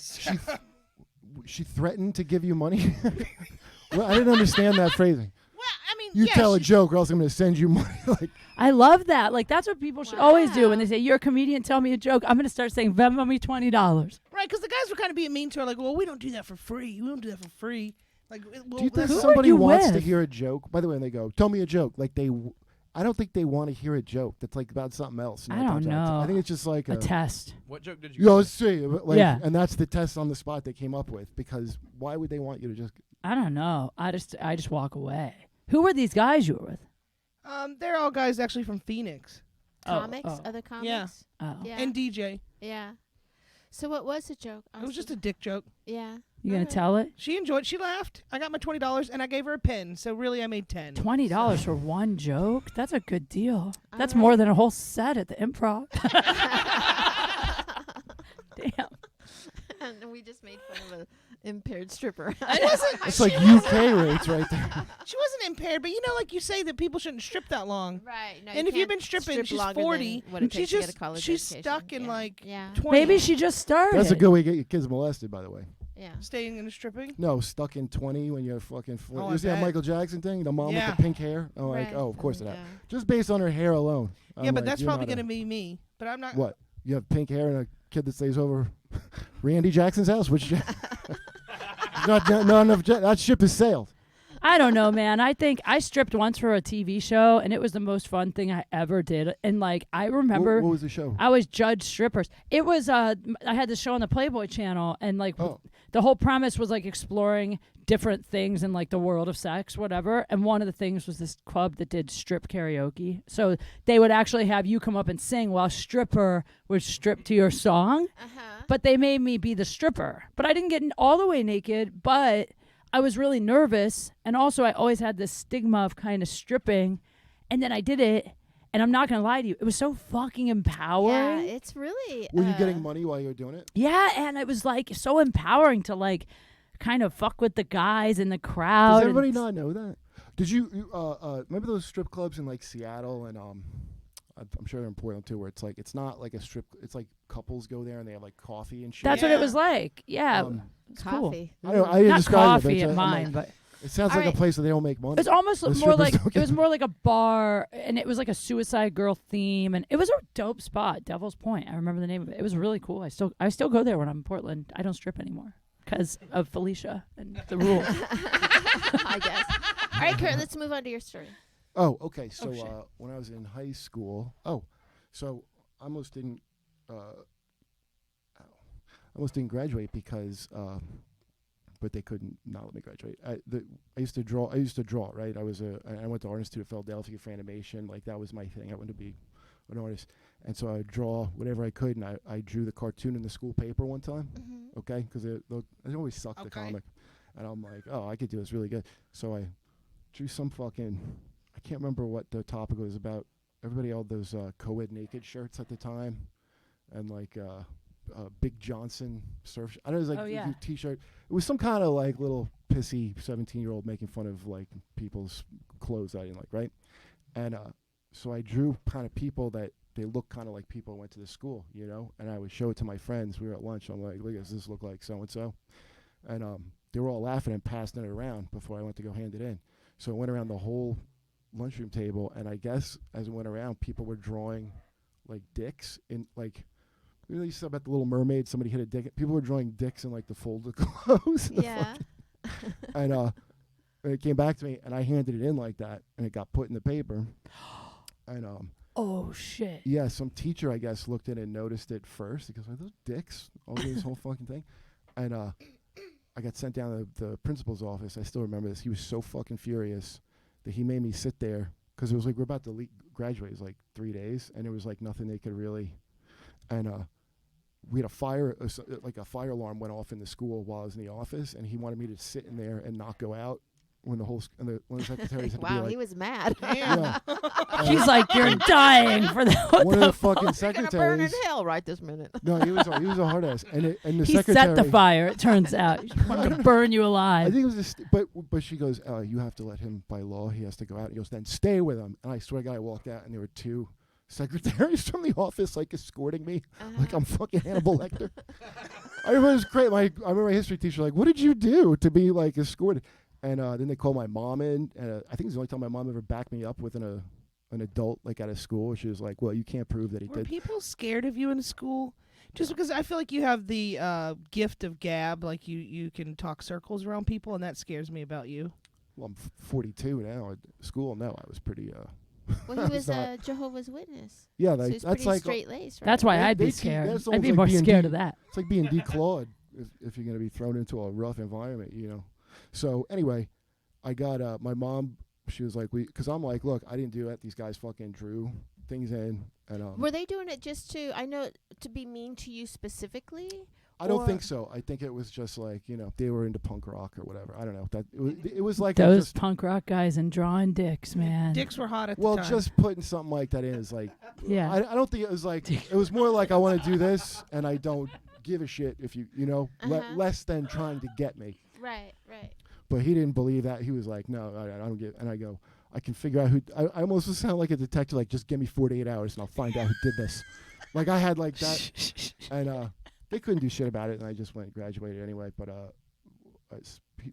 she threatened to give you money? Well, I didn't understand that phrasing. Well, I mean, You yeah, tell a she- joke, or else I'm going to send you money. Like, I love that. Like that's what people should always do when Wow. they say you're a comedian. Tell me a joke. I'm gonna start saying Venmo me $20. Right, because the guys were kind of being mean to her, like, well, we don't do that for free. We don't do that for free. Like, well, do you think Who are somebody you wants to with? hear a joke? By the way, when they go, tell me a joke. Like I don't think they want to hear a joke that's like about something else. I nine don't times out of 10. know. I think it's just like A test. What joke did you? Yo, let's see. Like, Yeah. And that's the test on the spot they came up with, because why would they want you to just... I don't know. I just walk away. Who were these guys you were with? they're all guys actually from Phoenix Comics, Oh. other comics. Yeah. Oh. Yeah. and DJ. Yeah. So what was the joke? It was just a dick joke. Yeah. You gonna Alright. tell it? She enjoyed. She laughed. I got my $20, and I gave her a pen. So really, I made 10. $20 for one joke? That's a good deal. That's Alright. more than a whole set at the Improv. Damn. And we just made fun of an impaired stripper. It's like UK rates right there. She wasn't impaired, but you know, like you say that people shouldn't strip that long. Right. No, And you if you've can't been stripping, strip she's longer 40. than what it She's takes to get just a college she's education. stuck in Yeah. like Yeah. 20. Maybe she just started. That's a good way to get your kids molested, by the way. Yeah. staying in the stripping. No, stuck in 20 when you're fucking... Oh, I you see that bet. Michael Jackson thing? The mom Yeah. with the pink hair? Oh, like, Right. oh, of course it happened. Yeah. Just based on her hair alone. Yeah, I'm but like, that's you're probably not a- gonna be me. But I'm not. What? You have pink hair and a kid that stays over Randy Jackson's house? Which... not enough... That ship has sailed. I don't know, man. I think I stripped once for a TV show, and it was the most fun thing I ever did. And like, I remember What was the show? I was judged strippers. It was I had this show on the Playboy Channel, and like Oh. the whole premise was like exploring different things in like the world of sex, whatever. And one of the things was this club that did strip karaoke. So they would actually have you come up and sing while stripper would strip to your song. Uh-huh. But they made me be the stripper. But I didn't get all the way naked, but I was really nervous. And also I always had this stigma of kind of stripping. And then I did it. And I'm not going to lie to you. It was so fucking Yeah, empowering. it's really. Were you getting money while you were doing it? Yeah. And it was like so empowering to like kind of fuck with the guys in the crowd. Does everybody and not know that? Did you remember those strip clubs in like Seattle and I'm sure they're in Portland too, where it's like it's not like a strip. It's like couples go there and they have like coffee and shit. That's what Yeah. it was like. Yeah. Um, it's cool. Coffee. I don't. I didn't Not describe it. But coffee it's, at I'm mine, like, but it sounds All like right. a place where they don't make money. it's almost The more strippers like don't it get was more like a bar, and it was like a Suicide Girl theme, and it was a dope spot, Devil's Point. I remember the name of it. It was really cool. I still go there when I'm in Portland. I don't strip anymore because of Felicia and the rule. I guess. All right, Kurt, let's move on to your story. Oh, okay. So shit. when I was in high school, so I almost didn't graduate because, but they couldn't not let me graduate. I used to draw. Right. I went to Art Institute of Philadelphia for animation. Like that was my thing. I wanted to be an artist, and so I would draw whatever I could. And I drew the cartoon in the school paper one time. Mm-hmm. Okay, because it always sucked the Okay. comic, and I'm like, oh, I could do this really good. So I drew some fucking. I can't remember what the topic was about. Everybody had those co-ed naked shirts at the time, and like Big Johnson surf. I don't know, it was like Oh, yeah. a T-shirt. It was some kind of like little pissy 17-year-old making fun of like people's clothes I didn't like, right? And so I drew kind of people that they look kind of like people who went to the school, you know. And I would show it to my friends. We were at lunch. I'm like, look, does this look like so and so? And they were all laughing and passing it around before I went to go hand it in. So it went around the whole lunchroom table, and I guess as it went around, people were drawing like dicks in like. You know, you said about the Little Mermaid. Somebody hit a dick. People were drawing dicks in like the folded clothes. Yeah. And it came back to me, and I handed it in like that, and it got put in the paper. And Oh shit. yeah, some teacher I guess looked in and noticed it first. He goes, "Are those dicks?" Over this whole fucking thing. And I got sent down to the principal's office. I still remember this. He was so fucking furious that he made me sit there because it was like we're about to graduate. It was like 3 days, and it was like nothing they could really. And we had a fire alarm went off in the school while I was in the office, and he wanted me to sit in there and not go out when the whole when the secretaries had to be Wow, like, he was mad. yeah. She's like, you're dying for that. What One the of the fucking You're gonna burn in secretaries. hell right this minute. No, he was a hard ass, and the He secretary set the fire. It turns out he wanted to burn you I alive. think it was but she goes, you have to let him by law. He has to go out. He goes, then stay with him. And I swear to God, I walked out, and there were 2 secretaries from the office like escorting me like I'm fucking Hannibal Lecter. I remember it was great. I remember my history teacher like, what did you do to be like escorted? And then they called my mom in, and I think it was the only time my mom ever backed me up with an adult like at a school. She was like, well, you can't prove that he Were did. people scared of you in school? Just because I feel like you have the gift of gab, like you can talk circles around people, and that scares me about you. Well, I'm 42 now. At school, no, I was pretty. Well, he was not- a Jehovah's Witness. yeah, So like he's that's pretty like straight laced, right? That's why They- I'd they be teach- scared. that's I'd almost be like more being scared de- of that. It's like being declawed if you're going to be thrown into a rough environment, you know. So anyway, I got my mom. She was like, because I'm like, look, I didn't do it. These guys fucking drew things in, and Were they doing it just to be mean to you specifically? I don't or- think so. I think it was just like, you know, they were into punk rock or whatever. I don't know. That it was like Those just, punk rock guys and drawing dicks, man. Dicks were hot at well, the time. just putting something like that in is like, Yeah. I don't think it was like, it was more like I want to do this and I don't give a shit if you know, less than trying to get me. Right, right. But he didn't believe that. He was like, no, I don't get. And I go, I can figure out who. I almost sound like a detective, like just give me 48 hours and I'll find out who did this. Like I had like that, and they couldn't do shit about it, and I just went and graduated anyway. But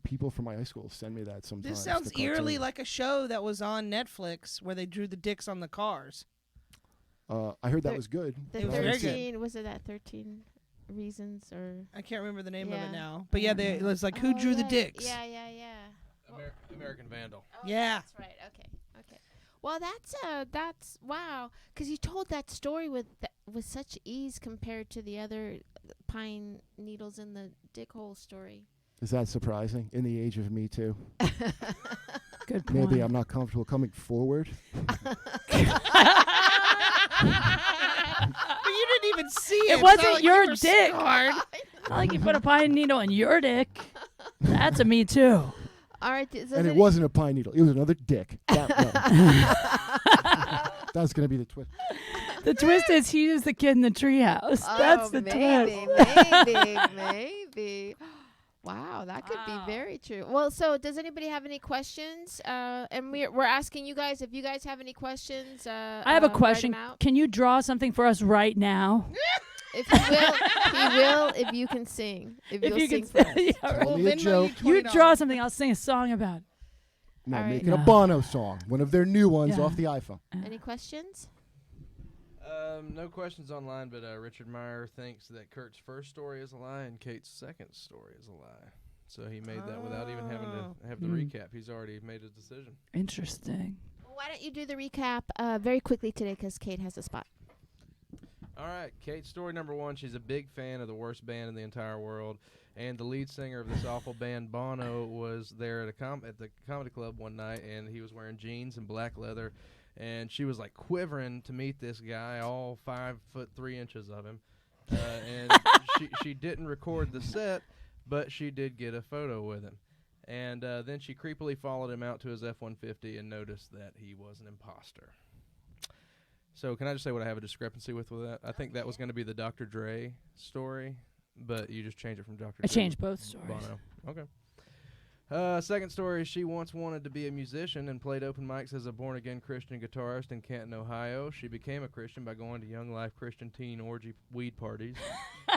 people from my high school send me that sometimes. This sounds the eerily cartoon. like a show that was on Netflix where they drew the dicks on the cars. I heard that was good. The It was very good. 13, was it that 13 reasons or? I can't remember the name of Yeah. it now. But yeah, it was like, who Oh, drew the right. dicks? Yeah, yeah, yeah. American Vandal. Oh, Yeah. That's right. Okay. Okay. Well, that's wow. Because you told that story with such ease compared to the other pine needles in the dick hole story. Is that surprising? In the age of Me Too, Good point. maybe I'm not comfortable coming forward. But you didn't even see it. It wasn't It's not like your you were dick. scarred. Not like you put a pine needle in your dick. That's a me too. All right. And it wasn't a pine needle. It was another dick. That's going to be the twist. The twist is he was the kid in the treehouse. That's the twist. Maybe. Wow, that could be very true. Well, so does anybody have any questions? And we're asking you guys if you guys have any questions. I have a question. Can you draw something for us right now? If you will, he will. If you can sing, if you'll you sing can for us. Yeah, Tell We'll me a Venmo joke. you $20. draw something, I'll sing a song about it. No, All right. making No. a Bono song, one of their new ones Yeah. off the iPhone. Any questions? No questions online, but Richard Meyer thinks that Kurt's first story is a lie and Kate's second story is a lie. So he made that without even having to have the recap. He's already made his decision. Interesting. Well, why don't you do the recap very quickly today, because Kate has a spot. All right, Kate's story number 1. She's a big fan of the worst band in the entire world, and the lead singer of this awful band, Bono, was there at at the comedy club one night, and he was wearing jeans and black leather, and she was like quivering to meet this guy, all 5'3" of him, and she didn't record the set, but she did get a photo with him. And then she creepily followed him out to his F-150 and noticed that he was an imposter. So can I just say what I have a discrepancy with that? I think that was going to be the Dr. Dre story, but you just changed it from Dr. I Dre changed to both stories. Bono. Okay. Second story, she once wanted to be a musician and played open mics as a born-again Christian guitarist in Canton, Ohio. She became a Christian by going to Young Life Christian Teen Orgy weed parties.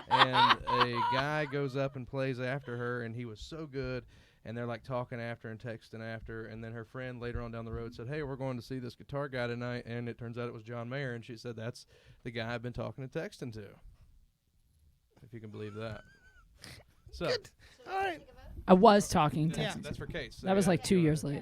And a guy goes up and plays after her, and he was so good. And they're like talking after and texting after. And then her friend later on down the road said, hey, we're going to see this guitar guy tonight. And it turns out it was John Mayer. And she said, that's the guy I've been talking and texting to. If you can believe that. So, Good. All right. I was talking to Yeah. him. that's for Kate. So That was yeah, like 2 go years ahead.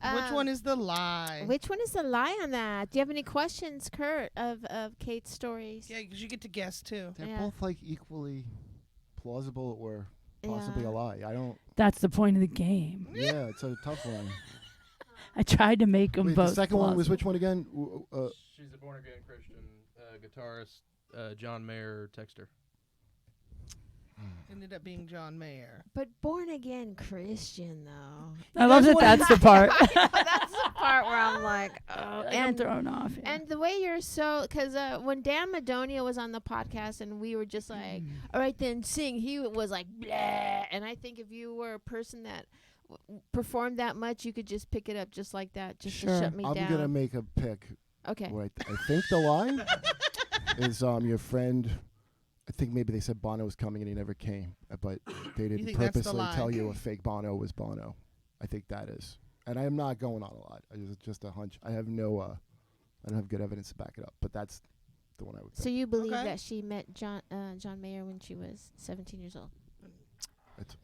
later. Which one is the lie? Which one is the lie on that? Do you have any questions, Kurt, of Kate's stories? Yeah, because you get to guess too. They're Yeah. both like equally plausible or possibly Yeah. a lie. I don't. That's the point of the game. Yeah, it's a tough one. I tried to make them Wait, both. the second one was plausible. which one again? She's a born-again Christian guitarist, John Mayer texter. Ended up being John Mayer. But born again Christian though. I love that. That's the part. That's the part where I'm like, oh, I'm and thrown off. Yeah. and the way you're so, because when Dan Madonia was on the podcast and we were just like, all right then sing, he was like, bleh. And I think if you were a person that performed that much, you could just pick it up just like that, just Sure. to shut me I'm down. gonna make a pick. Okay. What I think the lie is your friend. I think maybe they said Bono was coming and he never came, but they didn't think that's the purposely lie? tell you a fake Bono was Bono. I think that is, and I am not going on a lot. It's just a hunch. I have no, I don't have good evidence to back it up, but that's the one I would. So Pick. you believe Okay. that she met John Mayer when she was 17 years old?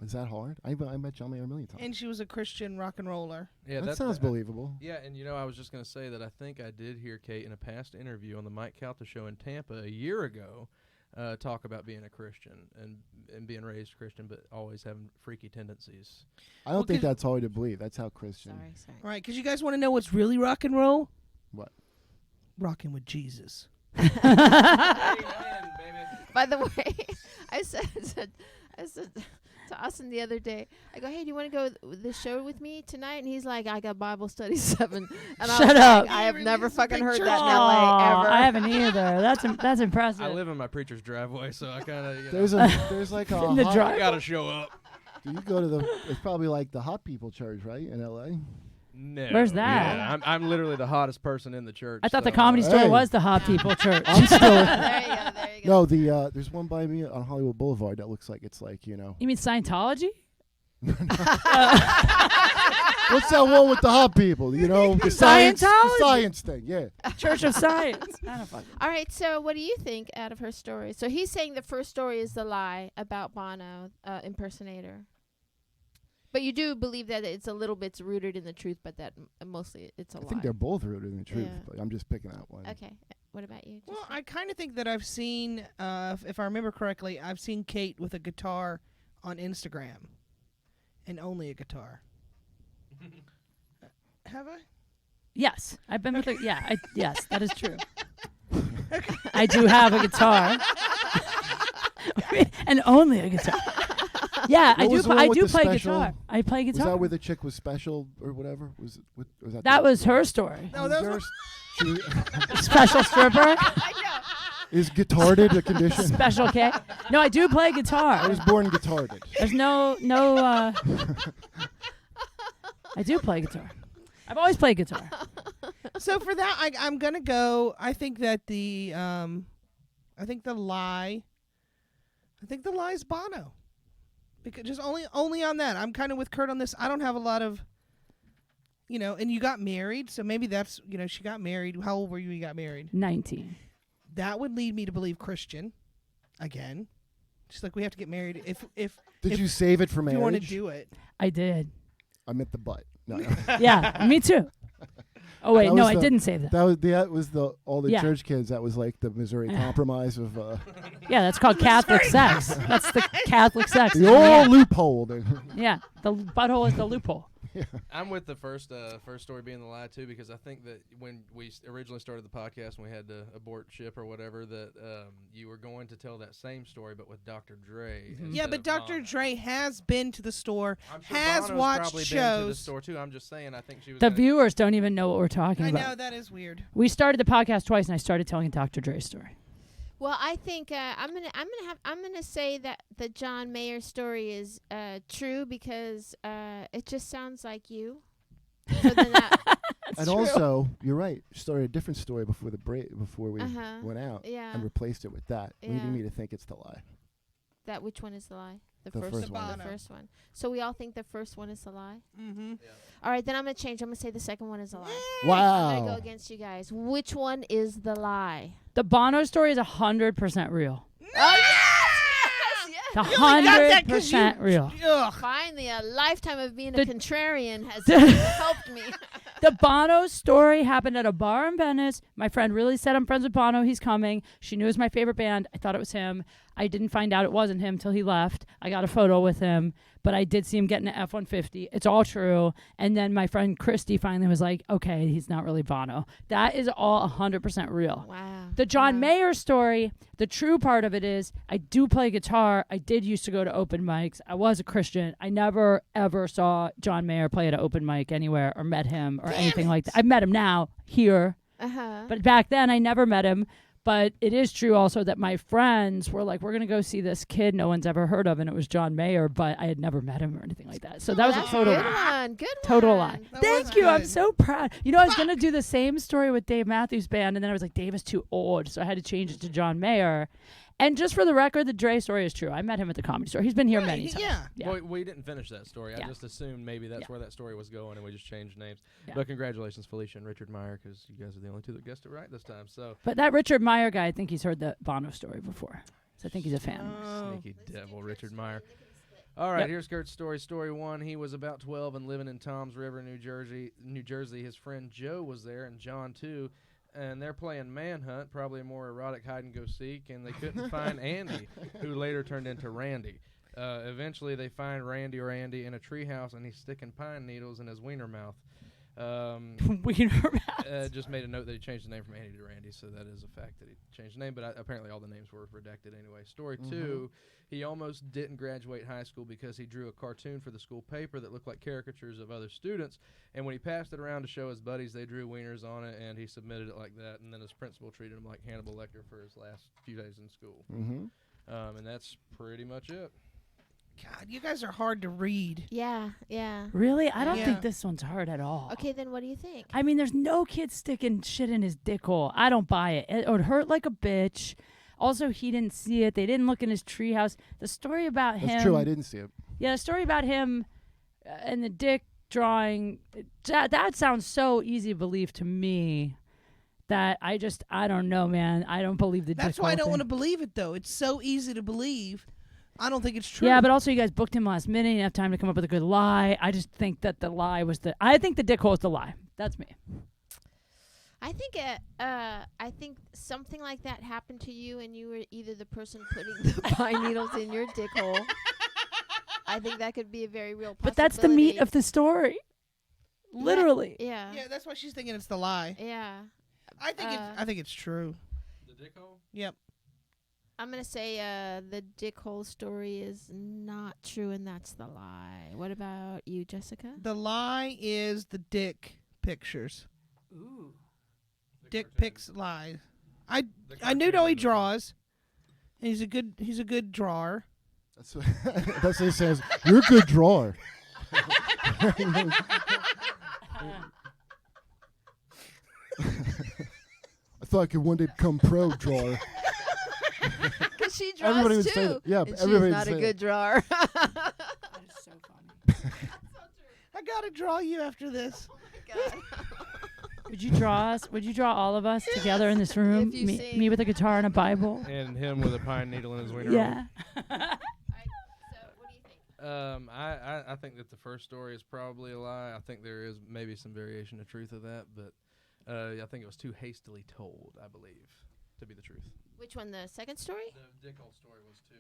Is that hard? I met John Mayer a million times. And she was a Christian rock and roller. Yeah, that sounds believable. Yeah, and I was just going to say that I think I did hear Kate in a past interview on the Mike Calta show in Tampa a year ago talk about being a Christian and being raised Christian, but always having freaky tendencies. I don't Well, think 'cause- that's hard to believe. That's how Christian. Sorry. Right, because you guys want to know what's really rock and roll? What? Rocking with Jesus. Amen, baby. By the way, I said to Austin the other day, I go, hey, do you want to go the show with me tonight? And he's like, I got Bible study 7. And I Shut was up. Like, I have He never released a fucking heard picture. that in Aw, LA ever. I haven't either. That's impressive. I live in my preacher's driveway, so I kind of There's like a In the hot- drive- gotta show up. Do you go to the? It's probably like the hot people church, right, in L.A. No. Where's that? Yeah, I'm literally the hottest person in the church. I thought the so, comedy store Hey. was the hot people church. I'm still. There you go. There you go. No, there's one by me on Hollywood Boulevard that looks like it's like You mean Scientology? what's that one with the hot people? The science, the Scientology. science thing. Yeah. Church of Science. I don't fucking. All right, so what do you think out of her story? So he's saying the first story is the lie about Bono impersonator. But you do believe that it's a little bit rooted in the truth, but that mostly it's a I lie. think they're both rooted in the truth, Yeah. but I'm just picking that one. Okay. What about you? Well, Jessica? I kind of think that I've seen, if I remember correctly, I've seen Kate with a guitar on Instagram. And only a guitar. Have I? Yes, I've been with. Yes, that is true. I do have a guitar, and only a guitar. Yeah, I What do. was the one I with do the play special- guitar. I play Was guitar. that where the chick was special or whatever? Was that? That was her story. No, that was yours? She was- Special stripper, is guitarded a condition? special K. No, I do play I guitar. was born guitarded. There's no. I do play guitar. I've always played guitar. So for that, I'm gonna go. I think that the lie is Bono, because just only on that. I'm kind of with Kurt on this. I don't have a lot of, and you got married, so maybe that's she got married. How old were you when you got married? 19. That would lead me to believe Christian, again. Just like we have to get married if Did you save it for you want to marriage? do it. I did. I meant the butt. No, no. Yeah, me too. Oh wait, That no, was I the- didn't save that. that was all the Yeah. church kids. That was like the Missouri Compromise of Yeah, that's called Catholic sex. That's the Catholic sex. the old loophole. Yeah, the butthole is the loophole. I'm with the first story being the lie too, because I think that when we originally started the podcast and we had to abort ship or whatever, that you were going to tell that same story but with Dr. Dre. Yeah, instead but of Dr. Bono. Dre has been to the store, I'm sure has Bono's watched probably been to the shows. store too. I'm just saying. I think she was. The gonna- viewers don't even know what we're talking I about. know that is weird. We started the podcast twice, and I started telling a Dr. Dre story. Well, I think I'm gonna say that the John Mayer story is true because it just sounds like you. So then that, And also, you're right. Started a different story before the break, before we Uh-huh. went out, yeah, and replaced it with that, Yeah. leading me to think it's the lie. that which one is the lie? The The first first one. one. The first one. So we all think the first one is the lie. Mm-hmm. All right, then I'm gonna change. I'm gonna say the second one is the lie. I'm Wow. gonna go against you guys. Which one is the lie? The Bono story is 100% real. Oh yes, The You only got that 'cause 100% real. Ugh. Finally, a lifetime of being The- a contrarian has the- helped me. The Bono story happened at a bar in Venice. My friend really said, I'm friends with Bono. He's coming. She knew it was my favorite band. I thought it was him. I didn't find out it wasn't him till he left. I got a photo with him, but I did see him getting an F-150. It's all true. And then my friend Christy finally was like, okay, he's not really Bono. That is all 100% real. Wow. The John Wow. Mayer story, the true part of it is I do play guitar. I did used to go to open mics. I was a Christian. I never, ever saw John Mayer play at an open mic anywhere or met him or anything like that. I've met him now here, Uh-huh. but back then I never met him. But it is true also that my friends were like, we're going to go see this kid no one's ever heard of, and it was John Mayer, but I had never met him or anything like that. So that was a That's total good one. Good total one. lie. That Thank was you. I'm good. so proud. You know, I was going to do the same story with Dave Matthews Band, and then I was like, Dave is too old, so I had to change it to John Mayer. And just for the record, the Dre story is true. I met him at the Comedy Store. He's been here Right, many times. yeah. Yeah. Well, we didn't finish that story. Yeah. I just assumed maybe that's Yeah. where that story was going, and we just changed names. Yeah. But congratulations, Felicia and Richard Meyer, because you guys are the only two that guessed it right this time. So But that Richard Meyer guy, I think he's heard the Bono story before. So I think he's a fan. Oh. sneaky devil, Richard Meyer. All right, Yep. here's Kurt's story. Story one: he was about 12 and living in Toms River, New Jersey. His friend Joe was there, and John too. And they're playing Manhunt, probably a more erotic hide and go seek, and they couldn't find Andy, who later turned into Randy. Eventually, they find Randy or Andy in a treehouse, and he's sticking pine needles in his wiener mouth. Wiener Just made a note that he changed the name from Andy to Randy, so that is a fact that he changed the name, but apparently all the names were redacted anyway. Story two, he almost didn't graduate high school because he drew a cartoon for the school paper that looked like caricatures of other students, and when he passed it around to show his buddies, they drew wieners on it, and he submitted it like that, and then his principal treated him like Hannibal Lecter for his last few days in school. Mm-hmm. And that's pretty much it. God, you guys are hard to read. Yeah, yeah. Really? I don't Yeah. think this one's hard at all. Okay, then what do you think? I mean, there's no kid sticking shit in his dick hole. I don't buy it. It would hurt like a bitch. Also, he didn't see it. They didn't look in his treehouse. The story about him. That's true. I didn't see it. Yeah, the story about him and the dick drawing. That sounds so easy to believe to me. That I don't know, man. I don't believe the dick That's why I hole don't thing. want to believe it, though. It's so easy to believe. I don't think it's true. Yeah, but also you guys booked him last minute. You didn't have time to come up with a good lie. I just think that the lie was I think the dick hole is the lie. That's me. I think something like that happened to you, and you were either the person putting the pine needles in your dick hole. I think that could be a very real possibility. But that's the meat of the story. Literally. Yeah. Yeah, that's why she's thinking it's the lie. Yeah. I think it's true. The dick hole? Yep. I'm gonna say the dick hole story is not true, and that's the lie. What about you, Jessica? The lie is the dick pictures. Ooh. Dick pics lies. I knew how he draws. And he's a good drawer. That's what, that's what he says. You're a good drawer. I thought I could one day become pro drawer. Because she Everybody draws would say too. that. Yeah, and she's everybody would not say a that. good drawer. That is so funny. I gotta draw you after this. Would you draw us? Would you draw all of us together in this room? If you sing. Me with a guitar and a Bible? And him with a pine needle in his wiener. Yeah. So, what do you think? I think that the first story is probably a lie. I think there is maybe some variation of truth of that, but I think it was too hastily told, I believe, to be the truth. Which one? The second story? The dick hole story was too...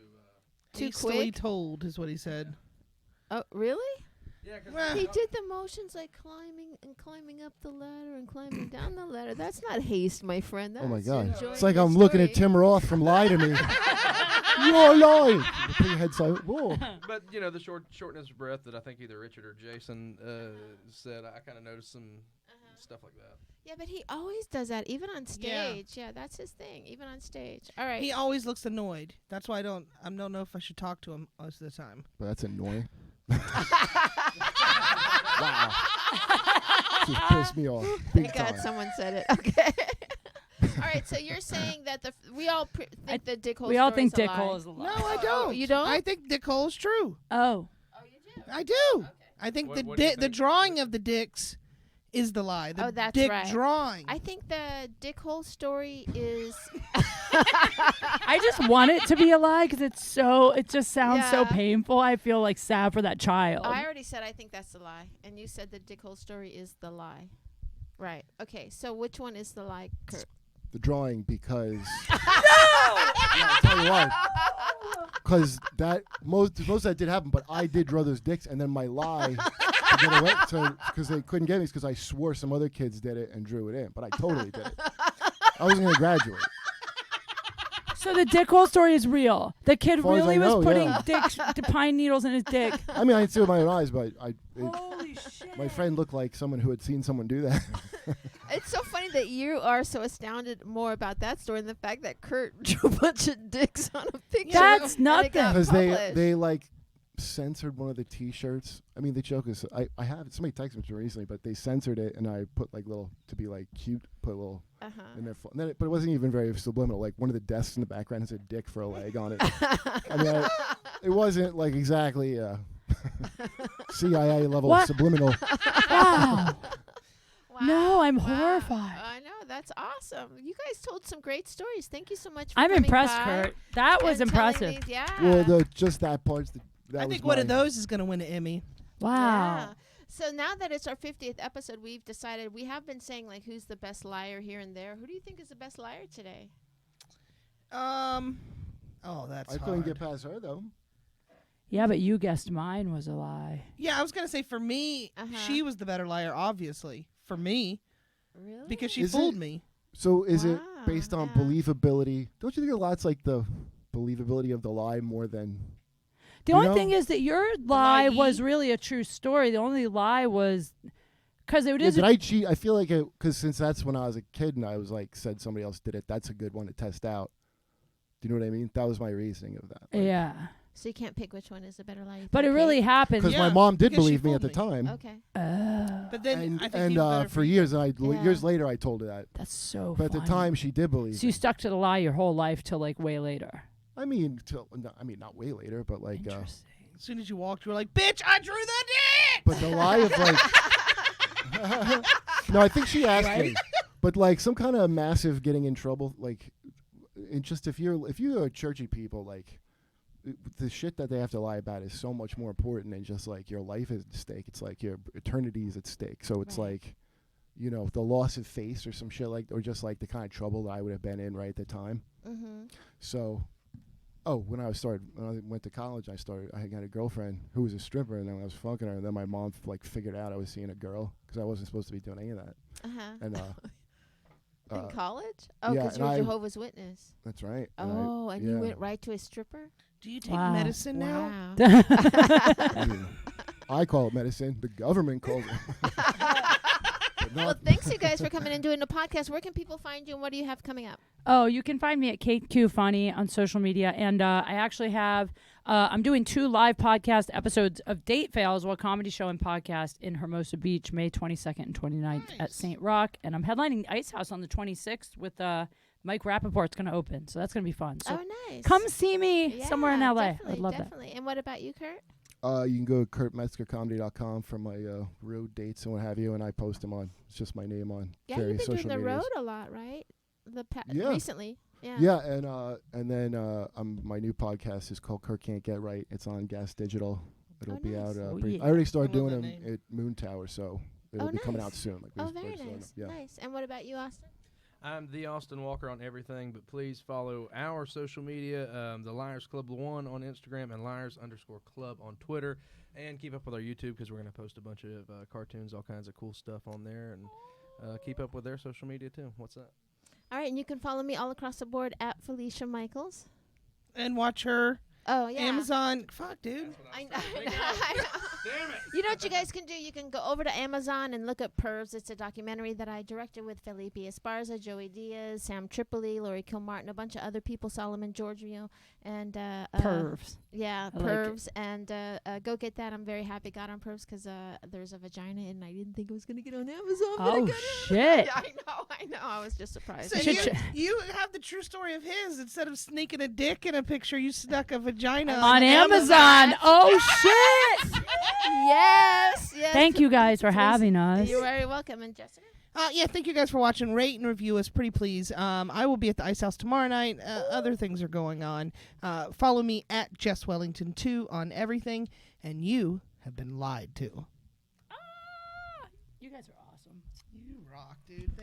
Too Hastily quick? told is what he said. Oh, really? Yeah, because Well, He did the motions like climbing up the ladder and climbing down the ladder. That's not haste, my friend. That's Oh my God! enjoying It's like the I'm looking at story. Tim Roth from Lie to Me. You're lying. You put your head side. Whoa. But, you know, the shortness of breath that I think either Richard or Jason said, I kind of noticed some stuff like that. Yeah, but he always does that, even on Yeah. stage. Yeah, that's his thing, even on stage. All right. He always looks annoyed. That's why I don't know if I should talk to him most of the time. But that's annoying. Wow. Just pissed me off. Big Thank God time. someone said it. Okay. All right, so you're saying that we all think that Dick Hole We all story is think a Dick lie. Hole is a No, lie. I don't. You don't? I think Dick Hole's true. Oh. Oh, you do? I do. I think What do you the think? drawing of the dicks is the lie. The Oh, that's dick right. drawing. I think the Dick Hole story is. I just want it to be a lie because it just sounds so Yeah. painful. I feel like sad for that child. I already said I think that's the lie, and you said the Dick Hole story is the lie. Right. Okay. So which one is the lie, Kurt? The drawing because yeah, I'll tell you why. Because that most of that did happen, but I did draw those dicks, and then my lie to get away, because they couldn't get me, because I swore some other kids did it and drew it in, but I totally did it. I wasn't gonna graduate. So the Dick Hole story is real. The kid As far as really I was know, putting yeah. pine needles in his dick. I mean, I didn't see it with my own eyes, but Holy shit. my friend looked like someone who had seen someone do that. It's so funny that you are so astounded more about that story than the fact that Kurt drew a bunch of dicks on a picture. That's and nothing. it got Because published. they like censored one of the T-shirts. I mean, the joke is I have somebody texted me to recently, but they censored it, and I put like little to be like cute, put a little in there. And then but it wasn't even very subliminal. Like one of the desks in the background has a dick for a leg on it. I mean, it wasn't like exactly CIA level What? subliminal. Wow. No, I'm Wow. horrified. I know, that's awesome. You guys told some great stories. Thank you so much for I'm coming impressed, by Kurt. That was and telling impressive. these- yeah. Well, just that part's that I was think one of my- those is going to win an Emmy. Wow. Yeah. So now that it's our 50th episode, we've decided we have been saying like who's the best liar here and there. Who do you think is the best liar today? Oh, that's I couldn't hard. get past her though. Yeah, but you guessed mine was a lie. Yeah, I was going to say for me, she was the better liar, obviously. For me, Really? because she Is fooled it? me. So is it Wow, based on yeah. believability? Don't you think a lot's like the believability of the lie more than The You only know, thing is that your lie lie-e? was really a true story. The only lie was because it Yeah, is. did I cheat? I feel like because since that's when I was a kid and I was like said somebody else did it, that's a good one to test out. Do you know what I mean? That was my reasoning of that. Yeah, So you can't pick which one is the better liar. You but it can't really pick? happened. Because Yeah, my mom did because she believe me at the fooled me. time, Okay. But then and I think he's better for you. years, Yeah. years later, I told her that. That's so. But at the funny. time, she did believe. so you me. stuck to the lie your whole life till like way later. I mean, not way later, but like. Interesting. As soon as you walked, you were like, "Bitch, I drew the dick." But the lie of like. No, I think she asked me, but like some kind of massive getting in trouble, like, just if you're churchy people, like, the shit that they have to lie about is so much more important than just like your life is at stake. It's like your eternity is at stake. So it's Right. like, the loss of face or some shit like, or just like the kind of trouble that I would have been in right at the time. Mm-hmm. So, when I went to college, I had a girlfriend who was a stripper, and then I was fucking her, and then my mom like figured out I was seeing a girl because I wasn't supposed to be doing any of that. Uh-huh. And In college? Oh, yeah, because and you're a I- Jehovah's Witness. that's right. Oh, and you yeah. went right to a stripper? Do you take Wow. medicine now? Wow. I mean, I call it medicine. The government calls it. But Well, not- thanks you guys for coming and doing the podcast. Where can people find you and what do you have coming up? Oh, you can find me at Kate Q Funny on social media, and I actually have. I'm doing 2 live podcast episodes of Date Fails, a comedy show and podcast in Hermosa Beach, May 22nd and 29th at Nice. St. Rock, and I'm headlining Ice House on the 26th with Mike Rappaport's going to open, so that's going to be fun. So Oh, nice. come see me Yeah, somewhere in LA. Definitely, I'd love definitely. And what about you, Kurt? you can go to kurtmetzgercomedy.com for my road dates and what have you, and I post them on. It's just my name on Yeah, you've various been doing social the medias. road a lot, right? Yeah. Recently. Yeah. Yeah, and then my new podcast is called Kurt Can't Get Right. It's on Gas Digital. It'll Oh, be nice. out. Oh, Pretty, yeah. I already started I love doing that them name. at Moon Tower, so it'll Oh, be coming nice. out soon. Like Oh, we're very starting nice. up. Yeah. Nice. And what about you, Austin? I'm the Austin Walker on everything, but please follow our social media, the Liars Club 1 on Instagram and Liars_Club on Twitter, and keep up with our YouTube because we're going to post a bunch of cartoons, all kinds of cool stuff on there, and keep up with their social media too. What's that? All right, and you can follow me all across the board at Felicia Michaels. And watch her Oh yeah. Amazon. Fuck, dude. I know. You know what you guys can do? You can go over to Amazon and look up Pervs. It's a documentary that I directed with Felipe Esparza, Joey Diaz, Sam Tripoli, Lori Kilmartin, a bunch of other people, Solomon Giorgio, and Pervs. Yeah, I like it. Pervs. And go get that. I'm very happy I got on Pervs because there's a vagina and I didn't think it was going to get on Amazon. but I Oh got it. shit! Yeah, I know. I was just surprised. So should you have the true story of his. Instead of sneaking a dick in a picture, you snuck a vagina On Amazon. Oh shit! Yes. Thank you guys for having us. You're very welcome. And Jessica? Yeah, thank you guys for watching. Rate and review us, pretty please. I will be at the Ice House tomorrow night. Other things are going on. Follow me at Jess Wellington 2 on everything. And you have been lied to. You guys are awesome. You rock, dude.